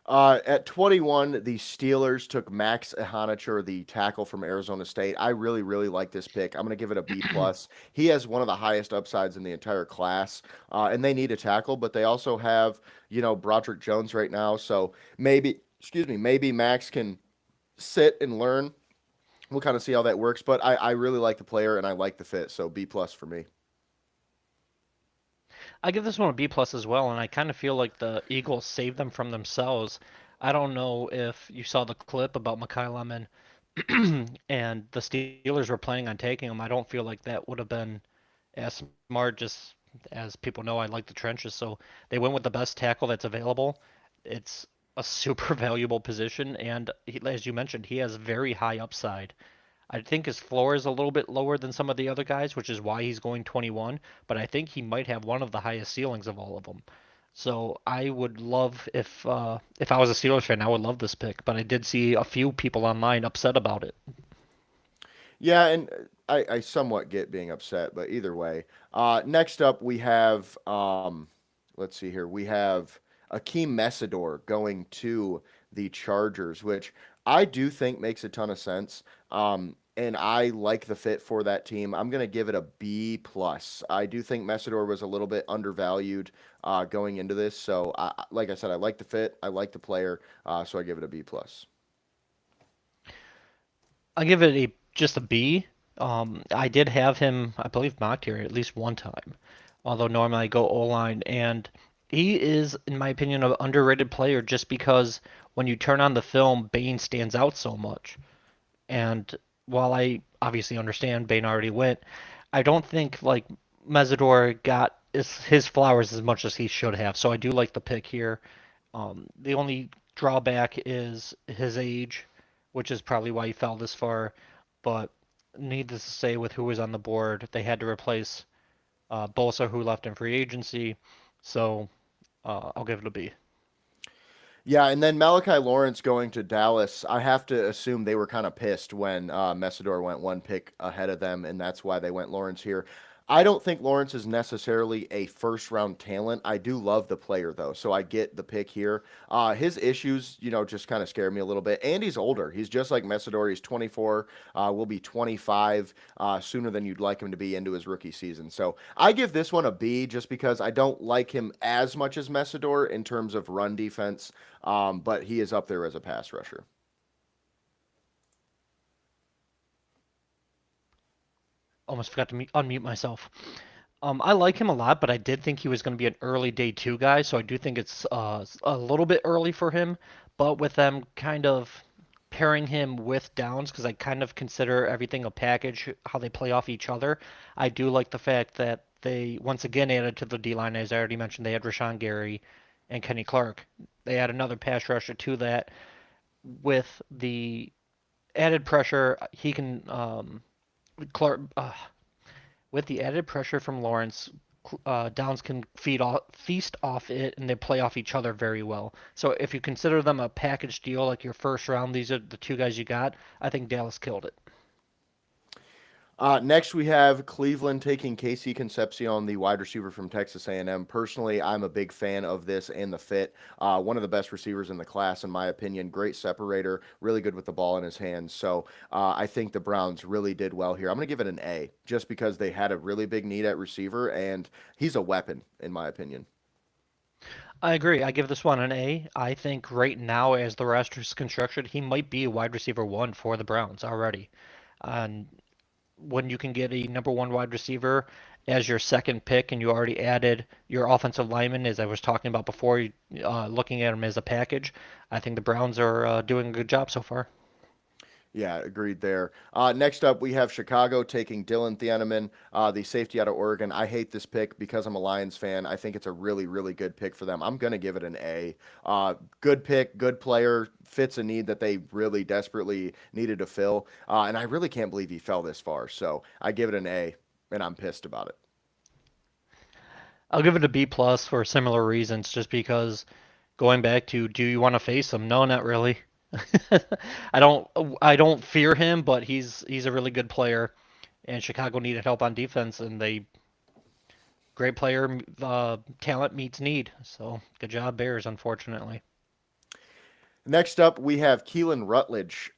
At 21, the Steelers took Max Ihanacher, the tackle from Arizona State. I really, really like this pick. I'm going to give it a B plus. He has one of the highest upsides in the entire class, and they need a tackle, but they also have, Broderick Jones right now. So maybe, excuse me, maybe Max can sit and learn. We'll kind of see how that works, but I really like the player and I like the fit. So B plus for me. I give this one a B plus as well, and I kind of feel like the Eagles saved them from themselves. I don't know if you saw the clip about Mekhi Lemon and the Steelers were planning on taking him. I don't feel like that would have been as smart. Just as people know, I like the trenches, so they went with the best tackle that's available. It's a super valuable position, and as you mentioned, he has very high upside. I think his floor is a little bit lower than some of the other guys, which is why he's going 21, but I think he might have one of the highest ceilings of all of them. So I would love if I was a Steelers fan, I would love this pick, but I did see a few people online upset about it. Yeah, and I somewhat get being upset, but either way. Next up, we have, let's see here, we have Akeem Messidor going to the Chargers, which I do think makes a ton of sense. And I like the fit for that team. I'm going to give it a B plus. I do think Messidor was a little bit undervalued going into this. So, like I said, I like the fit. I like the player. So I give it a B plus. I give it a just a B. I did have him, I believe, mocked here at least one time, although normally I go O-line, and he is, in my opinion, an underrated player just because when you turn on the film, Bane stands out so much. And while I obviously understand Bane already went, I don't think like Mesidor got his flowers as much as he should have. So I do like the pick here. The only drawback is his age, which is probably why he fell this far. But needless to say, with who was on the board, they had to replace Bosa, who left in free agency. So I'll give it a B. Yeah, and then Malachi Lawrence going to Dallas. I have to assume they were kind of pissed when Messidor went one pick ahead of them, and that's why they went Lawrence here. I don't think Lawrence is necessarily a first round talent. I do love the player though, so I get the pick here. His issues, just kind of scare me a little bit. And he's older. He's just like Messidor. He's 24. Will be 25 sooner than you'd like him to be into his rookie season. So I give this one a B just because I don't like him as much as Messidor in terms of run defense. But he is up there as a pass rusher. Almost forgot to unmute myself. I like him a lot, but I did think he was going to be an early day two guy, so I do think it's a little bit early for him. But with them kind of pairing him with Downs, because I kind of consider everything a package, how they play off each other, I do like the fact that they once again added to the D line, as I already mentioned, they had Rashawn Gary and Kenny Clark. They add another pass rusher to that. With the added pressure, he can Clark. With the added pressure from Lawrence, Downs can feast off it, and they play off each other very well. So if you consider them a package deal, like your first round, these are the two guys you got. I think Dallas killed it. Next, we have Cleveland taking Casey Concepcion, the wide receiver from Texas A&M. Personally, I'm a big fan of this and the fit. One of the best receivers in the class, in my opinion. Great separator, really good with the ball in his hands. So I think the Browns really did well here. I'm going to give it an A, just because they had a really big need at receiver, and he's a weapon, in my opinion. I agree. I give this one an A. I think right now, as the roster is constructed, he might be a wide receiver one for the Browns already. And when you can get a number one wide receiver as your second pick and you already added your offensive lineman, as I was talking about before, looking at him as a package, I think the Browns are doing a good job so far. Yeah, agreed there. Next up, we have Chicago taking Dylan Thieneman, the safety out of Oregon. I hate this pick because I'm a Lions fan. I think it's a really, really good pick for them. I'm going to give it an A. Good pick, good player, fits a need that they really desperately needed to fill. And I really can't believe he fell this far. So I give it an A, and I'm pissed about it. I'll give it a B plus for similar reasons, just because going back to do you want to face him? No, not really. I don't I don't fear him, but he's a really good player. and Chicago needed help on defense, and they great player talent meets need. So good job, Bears. Unfortunately, Next up, we have Keelan Rutledge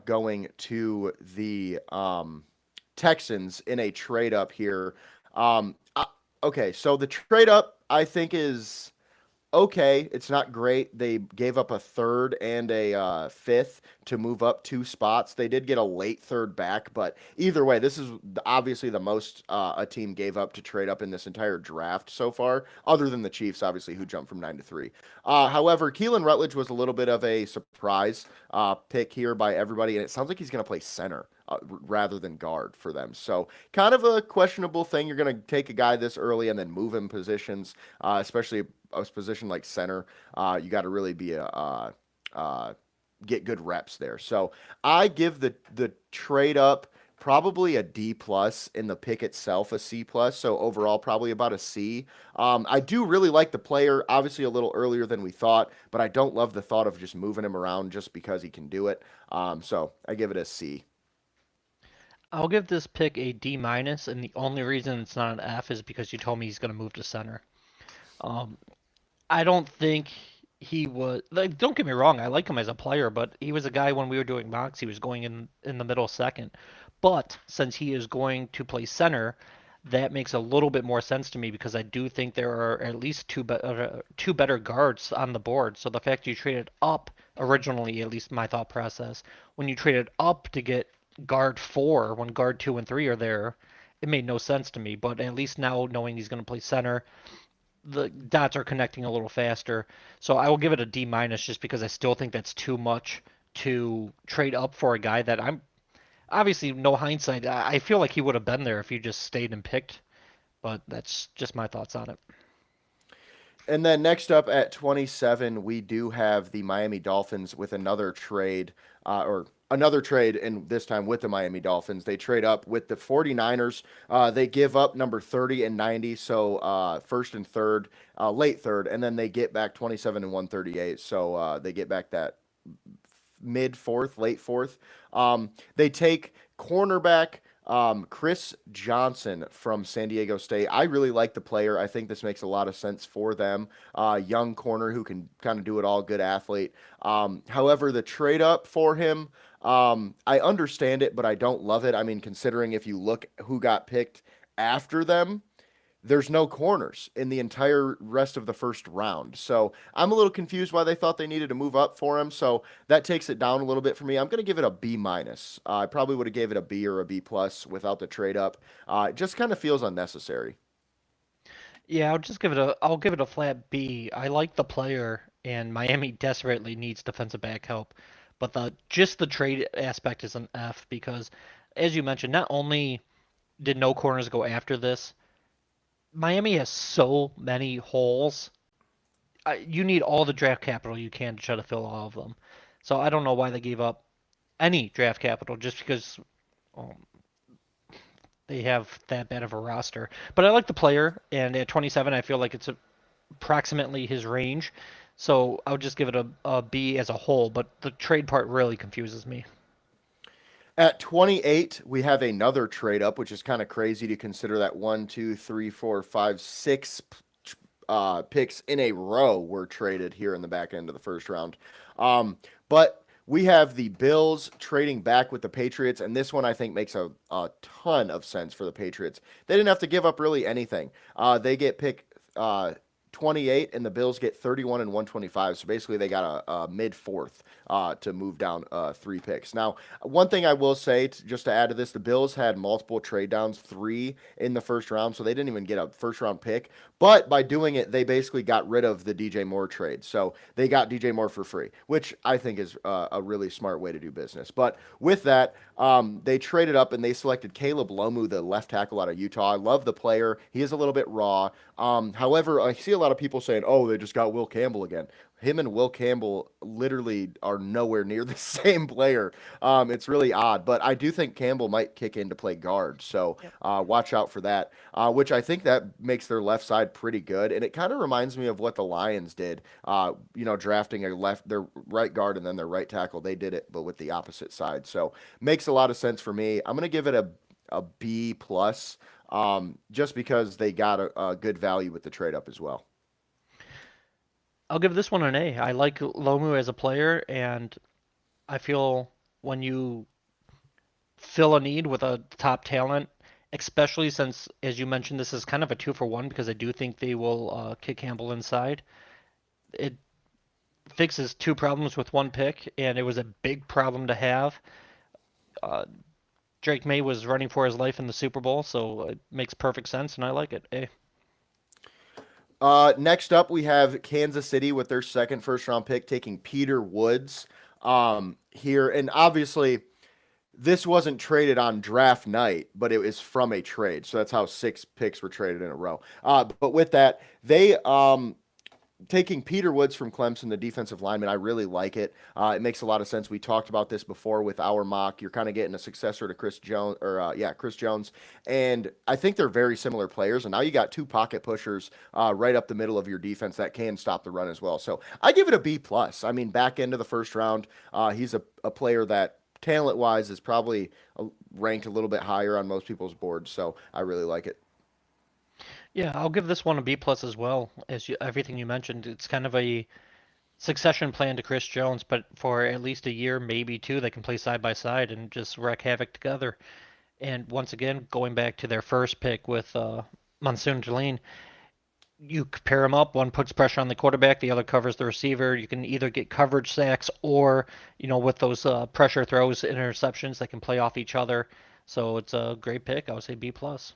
going to the Texans in a trade up here. Okay, so the trade up I think is okay. It's not great. They gave up a third and a fifth to move up two spots. They did get a late third back, but either way, this is obviously the most a team gave up to trade up in this entire draft so far, other than the Chiefs, obviously, who jumped from 9 to 3. However, Keelan Rutledge was a little bit of a surprise pick here by everybody, and it sounds like he's going to play center. Rather than guard for them. So, kind of a questionable thing. You're going to take a guy this early and then move him positions, especially a position like center. You got to really be get good reps there. So I give the trade up probably a D plus, in the pick itself a C plus. So overall, probably about a C. I do really like the player, obviously a little earlier than we thought, but I don't love the thought of just moving him around just because he can do it. So I give it a C. I'll give this pick a D minus, and the only reason it's not an F is because you told me he's going to move to center. Um, I don't think he was like. Don't get me wrong, I like him as a player, but he was a guy when we were doing mocks, he was going in the middle second. But since he is going to play center, that makes a little bit more sense to me because I do think there are at least two better guards on the board. So the fact you traded up originally, at least my thought process, when you traded up to get guard four when guard two and three are there, it made no sense to me. But at least now knowing he's going to play center, the dots are connecting a little faster. So I will give it a D minus just because I still think that's too much to trade up for a guy that I'm obviously no hindsight. I feel like he would have been there if you just stayed and picked, but that's just my thoughts on it. And then next up at 27, we do have the Miami Dolphins with another trade, or another trade, and this time with the Miami Dolphins. They trade up with the 49ers. They give up number 30 and 90, so first and third, late third, and then they get back 27 and 138. So they get back that mid fourth, late fourth. They take cornerback Chris Johnson from San Diego State. I really like the player. I think this makes a lot of sense for them. Young corner who can kind of do it all, good athlete. However, the trade up for him, I understand it, but I don't love it. I mean, considering if you look who got picked after them, there's no corners in the entire rest of the first round. So I'm a little confused why they thought they needed to move up for him. So that takes it down a little bit for me. I'm going to give it a B minus. I probably would have gave it a B or a B plus without the trade up. It just kind of feels unnecessary. Yeah, I'll give it a flat B. I like the player, and Miami desperately needs defensive back help, but the trade aspect is an F because, as you mentioned, not only did no corners go after this, Miami has so many holes. You need all the draft capital you can to try to fill all of them. So I don't know why they gave up any draft capital just because um, they have that bad of a roster. But I like the player, and at 27, I feel like it's approximately his range. So I would just give it a B as a whole. But the trade part really confuses me. At 28, we have another trade up, which is kind of crazy to consider that one, two, three, four, five, six picks in a row were traded here in the back end of the first round. But we have the Bills trading back with the Patriots, and this one I think makes a ton of sense for the Patriots. They didn't have to give up really anything. They get pick 28, and the Bills get 31 and 125. So basically, they got a mid fourth to move down three picks. Now, one thing I will say, just to add to this, the Bills had multiple trade downs, three in the first round, so they didn't even get a first round pick. But by doing it, they basically got rid of the DJ Moore trade. So they got DJ Moore for free, which I think is a really smart way to do business. But with that, they traded up and they selected Caleb Lomu, the left tackle out of Utah. I love the player. He is a little bit raw. However, I see a lot of people saying, "Oh, they just got Will Campbell again." Him and Will Campbell literally are nowhere near the same player. It's really odd, but I do think Campbell might kick in to play guard, so Yep. watch out for that. Which I think that makes their left side pretty good, and it kind of reminds me of what the Lions did. Drafting their right guard and then their right tackle. They did it, but with the opposite side. So makes a lot of sense for me. I'm gonna give it a B plus, just because they got a good value with the trade up as well. I'll give this one an A. I like Lomu as a player, and I feel when you fill a need with a top talent, especially since, as you mentioned, this is kind of a two for one because I do think they will kick Campbell inside. It fixes two problems with one pick, and it was a big problem to have. Uh, Drake May was running for his life in the Super Bowl, so it makes perfect sense, and I like it. A. Next up, we have Kansas City with their second first round pick taking Peter Woods here. And obviously, this wasn't traded on draft night, but it was from a trade. So that's how 6 picks were traded in a row. But with that, they taking Peter Woods from Clemson, the defensive lineman, I really like it. It makes a lot of sense. We talked about this before with our mock. You're kind of getting a successor to Chris Jones, Chris Jones, and I think they're very similar players. And now you got 2 pocket pushers right up the middle of your defense that can stop the run as well. So I give it a B plus. I mean, back into the first round, he's a player that talent wise is probably ranked a little bit higher on most people's boards. So I really like it. Yeah, I'll give this one a B plus as well. Everything you mentioned, it's kind of a succession plan to Chris Jones, but for at least a year, maybe two, they can play side by side and just wreak havoc together. And once again, going back to their first pick with Monsoon Jaleen, you pair them up. One puts pressure on the quarterback, the other covers the receiver. You can either get coverage sacks or, with those pressure throws, interceptions that can play off each other. So it's a great pick. I would say B plus.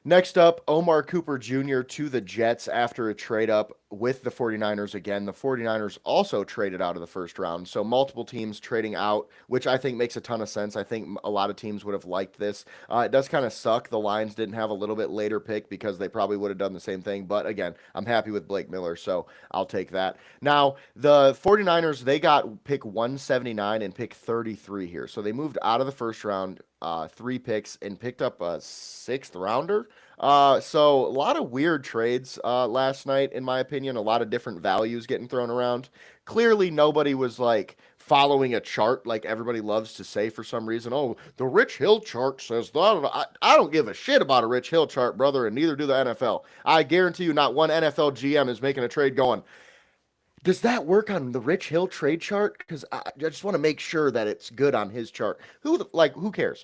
Next up, Omar Cooper Jr. to the Jets after a trade up with the 49ers again. The 49ers also traded out of the first round. So multiple teams trading out, which I think makes a ton of sense. I think a lot of teams would have liked this. It does kind of suck. The Lions didn't have a little bit later pick because they probably would have done the same thing. But again, I'm happy with Blake Miller, so I'll take that. Now, the 49ers, they got pick 179 and pick 33 here. So they moved out of the first round, 3 picks, and picked up a 6th rounder. So a lot of weird trades last night, in my opinion. A lot of different values getting thrown around. Clearly, nobody was like following a chart like everybody loves to say for some reason. Oh, the Rich Hill chart says that. I don't give a shit about a Rich Hill chart, brother, and neither do the NFL. I guarantee you, not one NFL GM is making a trade going, does that work on the Rich Hill trade chart? Because I just want to make sure that it's good on his chart. Who cares?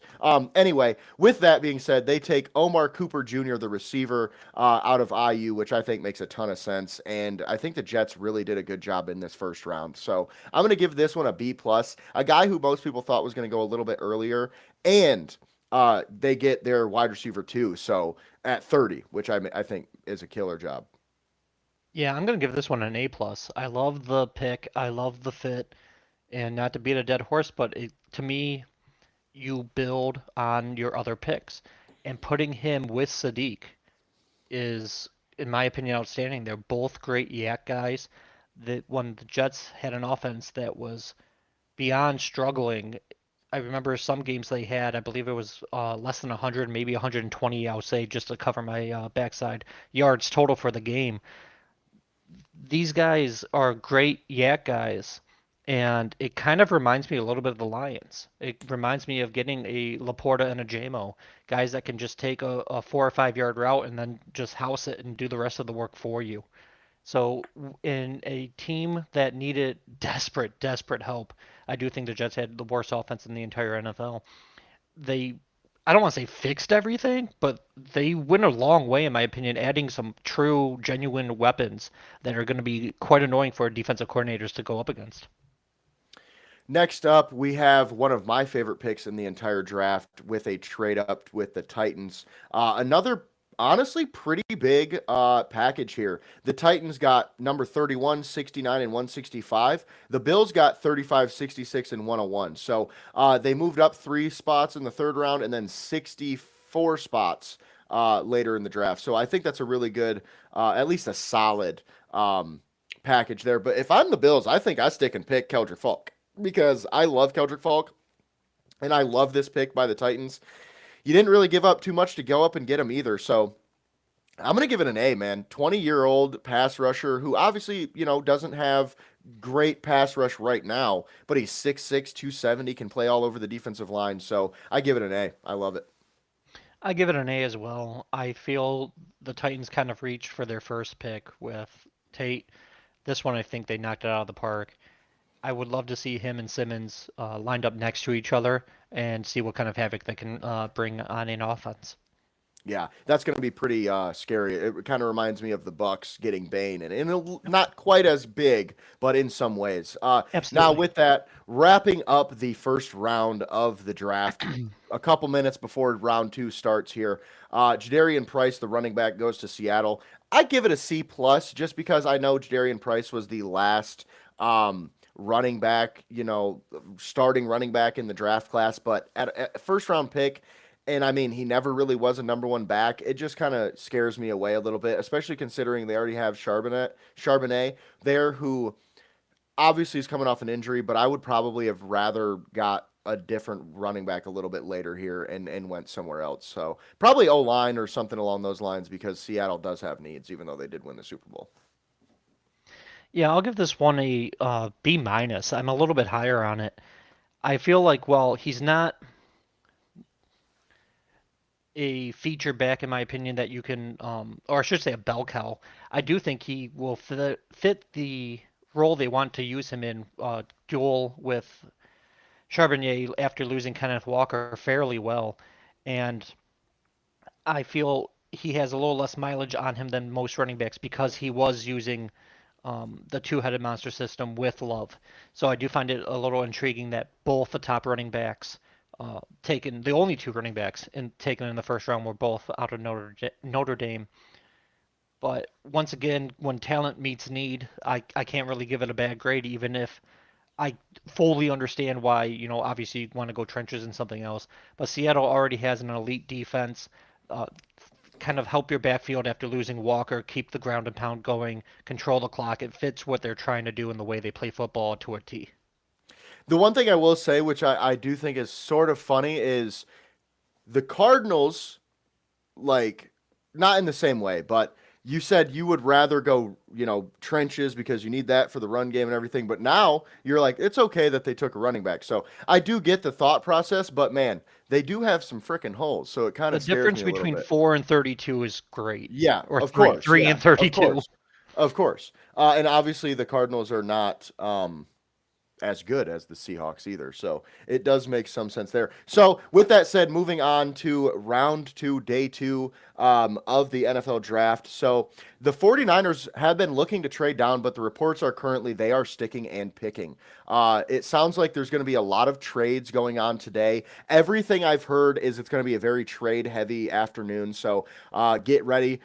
Anyway, with that being said, they take Omar Cooper Jr., the receiver, out of IU, which I think makes a ton of sense. And I think the Jets really did a good job in this first round. So I'm going to give this one a B plus. A guy who most people thought was going to go a little bit earlier, and they get their wide receiver too. So at 30, which I think is a killer job. Yeah, I'm gonna give this one an A plus. I love the pick. I love the fit, and not to beat a dead horse, but to me, you build on your other picks, and putting him with Sadiq is, in my opinion, outstanding. They're both great yak guys. That when the Jets had an offense that was beyond struggling, I remember some games they had. I believe it was less than 100, maybe 120. I would say just to cover my backside yards total for the game. These guys are great yak guys, and it kind of reminds me a little bit of the Lions. It reminds me of getting a Laporta and a JMO, guys that can just take a 4 or 5 yard route and then just house it and do the rest of the work for you. So in a team that needed desperate, desperate help, I do think the Jets had the worst offense in the entire NFL. They, I don't want to say fixed everything, but they went a long way, in my opinion, adding some true, genuine weapons that are going to be quite annoying for defensive coordinators to go up against. Next up, we have one of my favorite picks in the entire draft with a trade up with the Titans. Another honestly pretty big package here. The Titans got number 31, 69, and 165. The Bills got 35, 66, and 101. So they moved up 3 spots in the third round and then 64 spots later in the draft. So I think that's a really good, at least a solid package there. But if I'm the Bills, I think I stick and pick Keldrick Falk because I love Keldrick Falk and I love this pick by the Titans. You didn't really give up too much to go up and get him either. So I'm going to give it an A, man. 20-year-old pass rusher who obviously, doesn't have great pass rush right now, but he's 6'6", 270, can play all over the defensive line. So I give it an A. I love it. I give it an A as well. I feel the Titans kind of reached for their first pick with Tate. This one, I think they knocked it out of the park. I would love to see him and Simmons lined up next to each other and see what kind of havoc they can bring on in offense. Yeah, that's going to be pretty scary. It kind of reminds me of the Bucks getting Bane, and not quite as big, but in some ways. Now, Absolutely. with that, wrapping up the first round of the draft, a couple minutes before round two starts here, Jadarian Price, the running back, goes to Seattle. I give it a C plus, just because I know Jadarian Price was the last running back, starting running back in the draft class, but at first round pick. And I mean, he never really was a number one back. It just kind of scares me away a little bit, especially considering they already have Charbonnet there, who obviously is coming off an injury, but I would probably have rather got a different running back a little bit later here and went somewhere else. So probably O line or something along those lines, because Seattle does have needs, even though they did win the Super Bowl. Yeah, I'll give this one a B minus. I'm a little bit higher on it. I feel like, well, he's not a feature back in my opinion that you can, or I should say a bell cow. I do think he will fit the role they want to use him in, duel with Charbonnet after losing Kenneth Walker fairly well, and I feel he has a little less mileage on him than most running backs because he was using the two-headed monster system with Love. So I do find it a little intriguing that both the top running backs taken, the only two running backs taken in the first round were both out of Notre Dame. But once again, when talent meets need, I can't really give it a bad grade, even if I fully understand why, obviously you want to go trenches and something else. But Seattle already has an elite defense. Uh, Kind of help your backfield after losing Walker, keep the ground and pound going, control the clock. It fits what they're trying to do in the way they play football to a T. The one thing I will say, which I do think is sort of funny, is the Cardinals, like, not in the same way, but you said you would rather go, trenches because you need that for the run game and everything. But now you're like, it's okay that they took a running back. So I do get the thought process, but man, they do have some freaking holes. So it kind The of scares difference me a little between bit. 4 and 32 is great. Yeah, Or of three, course. 3 Yeah, and of 32. course. Of course. And obviously the Cardinals are not as good as the Seahawks either. So it does make some sense there. So with that said, moving on to round two, day two of the NFL draft. So the 49ers have been looking to trade down, but the reports are currently they are sticking and picking. It sounds like there's going to be a lot of trades going on today. Everything I've heard is it's going to be a very trade heavy afternoon. So get ready,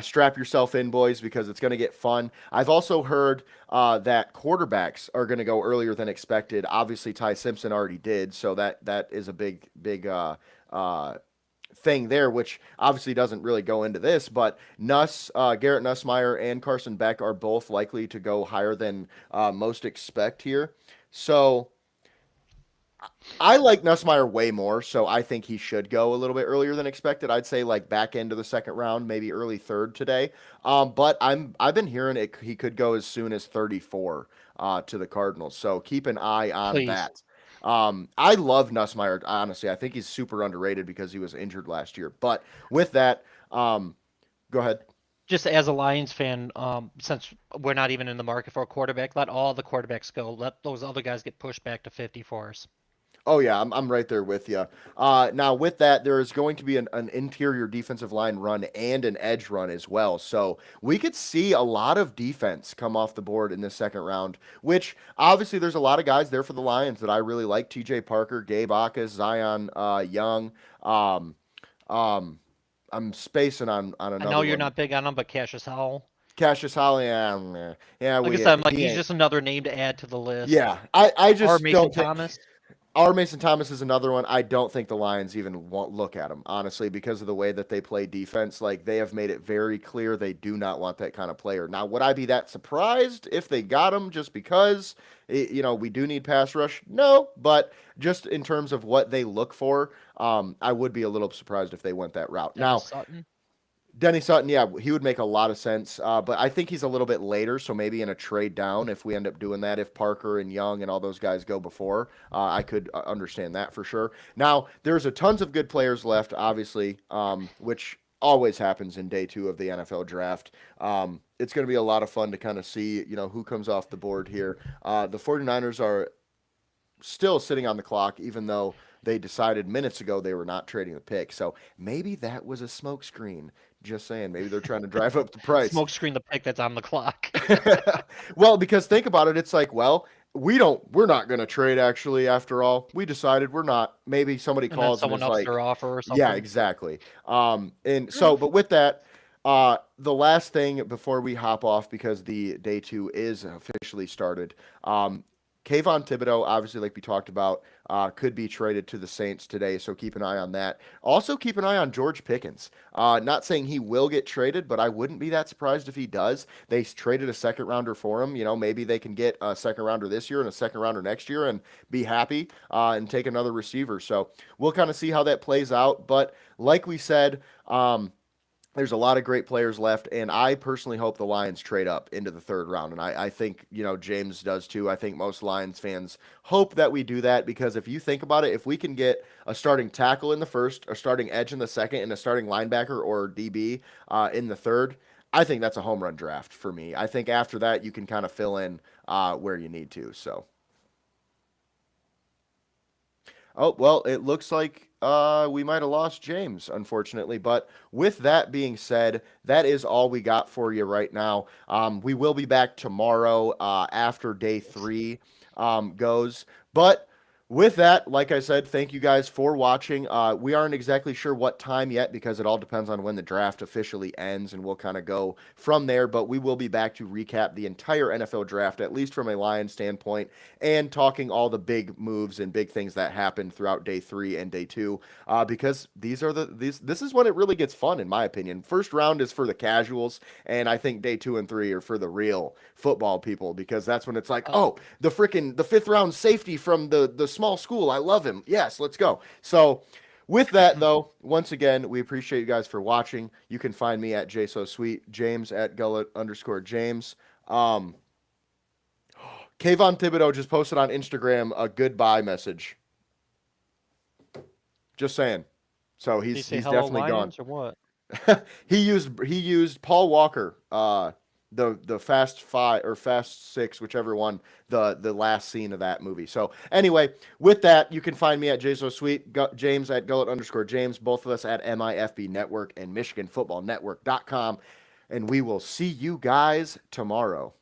strap yourself in, boys, because it's going to get fun. I've also heard that quarterbacks are going to go earlier than expected. Obviously, Ty Simpson already did, so that is a big thing there, which obviously doesn't really go into this. But Garrett Nussmeyer, and Carson Beck are both likely to go higher than most expect here. So I like Nussmeyer way more, so I think he should go a little bit earlier than expected. I'd say like back end of the second round, maybe early third today. But I've been hearing he could go as soon as 34 to the Cardinals. So keep an eye on Please. that. I love Nussmeyer, honestly. I think he's super underrated because he was injured last year. But with that, go ahead. Just as a Lions fan, since we're not even in the market for a quarterback, let all the quarterbacks go. Let those other guys get pushed back to 50 for us. Oh yeah, I'm right there with you. Now with that, there is going to be an interior defensive line run and an edge run as well. So we could see a lot of defense come off the board in this second round. Which obviously there's a lot of guys there for the Lions that I really like: T.J. Parker, Gabe Akers, Zion Young. Um, um, I'm spacing on I know another you're one. not big on him, but Cassius Howell. Cassius Holly, yeah, meh. Yeah, Like I we said, I'm like, he he's ain't. just another name to add to the list. Yeah, I Or just Mason don't think. Thomas. Our Mason Thomas is another one. I don't think the Lions even won't look at him, honestly, because of the way that they play defense. Like, they have made it very clear they do not want that kind of player. Now, would I be that surprised if they got him just because, we do need pass rush? No, but just in terms of what they look for, I would be a little surprised if they went that route. Dennis Now, Sutton. Denny Sutton, yeah, he would make a lot of sense. But I think he's a little bit later, so maybe in a trade down, if we end up doing that, if Parker and Young and all those guys go before, I could understand that for sure. Now, there's a tons of good players left, obviously, which always happens in day two of the NFL draft. It's going to be a lot of fun to kind of see, who comes off the board here. The 49ers are still sitting on the clock, even though they decided minutes ago they were not trading the pick. So maybe that was a smokescreen. Just saying, maybe they're trying to drive up the price. Smoke screen the pick that's on the clock. Well, because think about it, it's like, well, we're not going to trade actually after all. We decided we're not. Maybe somebody And then calls and someone is ups like, their offer or yeah, something. exactly. And so, but with that, the last thing before we hop off, because the day two is officially started, Kayvon Thibodeau, obviously, like we talked about, could be traded to the Saints today, so keep an eye on that. Also, keep an eye on George Pickens. Not saying he will get traded, but I wouldn't be that surprised if he does. They traded a second rounder for him. Maybe they can get a second rounder this year and a second rounder next year and be happy and take another receiver. So we'll kind of see how that plays out. But like we said, there's a lot of great players left, and I personally hope the Lions trade up into the third round. And I think, James does too. I think most Lions fans hope that we do that because if you think about it, if we can get a starting tackle in the first, a starting edge in the second, and a starting linebacker or DB in the third, I think that's a home run draft for me. I think after that, you can kind of fill in where you need to. So. Oh, well, it looks like we might have lost James, unfortunately. But with that being said, that is all we got for you right now. We will be back tomorrow after day three goes. But with that, like I said, thank you guys for watching. We aren't exactly sure what time yet because it all depends on when the draft officially ends, and we'll kind of go from there. But we will be back to recap the entire NFL draft, at least from a Lions standpoint, and talking all the big moves and big things that happened throughout day three and day two. Because this is when it really gets fun, in my opinion. First round is for the casuals, and I think day two and three are for the real football people because that's when it's like, oh, the fifth round safety from the small school. I love him. Yes, let's go. So with that though, once again, we appreciate you guys for watching. You can find me at JSoSweet, James at Gullet_James. Kayvon Thibodeau just posted on Instagram a goodbye message. Just saying. So Did he he's say hello definitely gone. Lions or what? he used Paul Walker, the Fast Five or Fast Six, whichever one, the last scene of that movie. So anyway, with that, you can find me at JSoSweet, James at Gullet_James, both of us at MIFB Network and MichiganFootballNetwork.com. And we will see you guys tomorrow.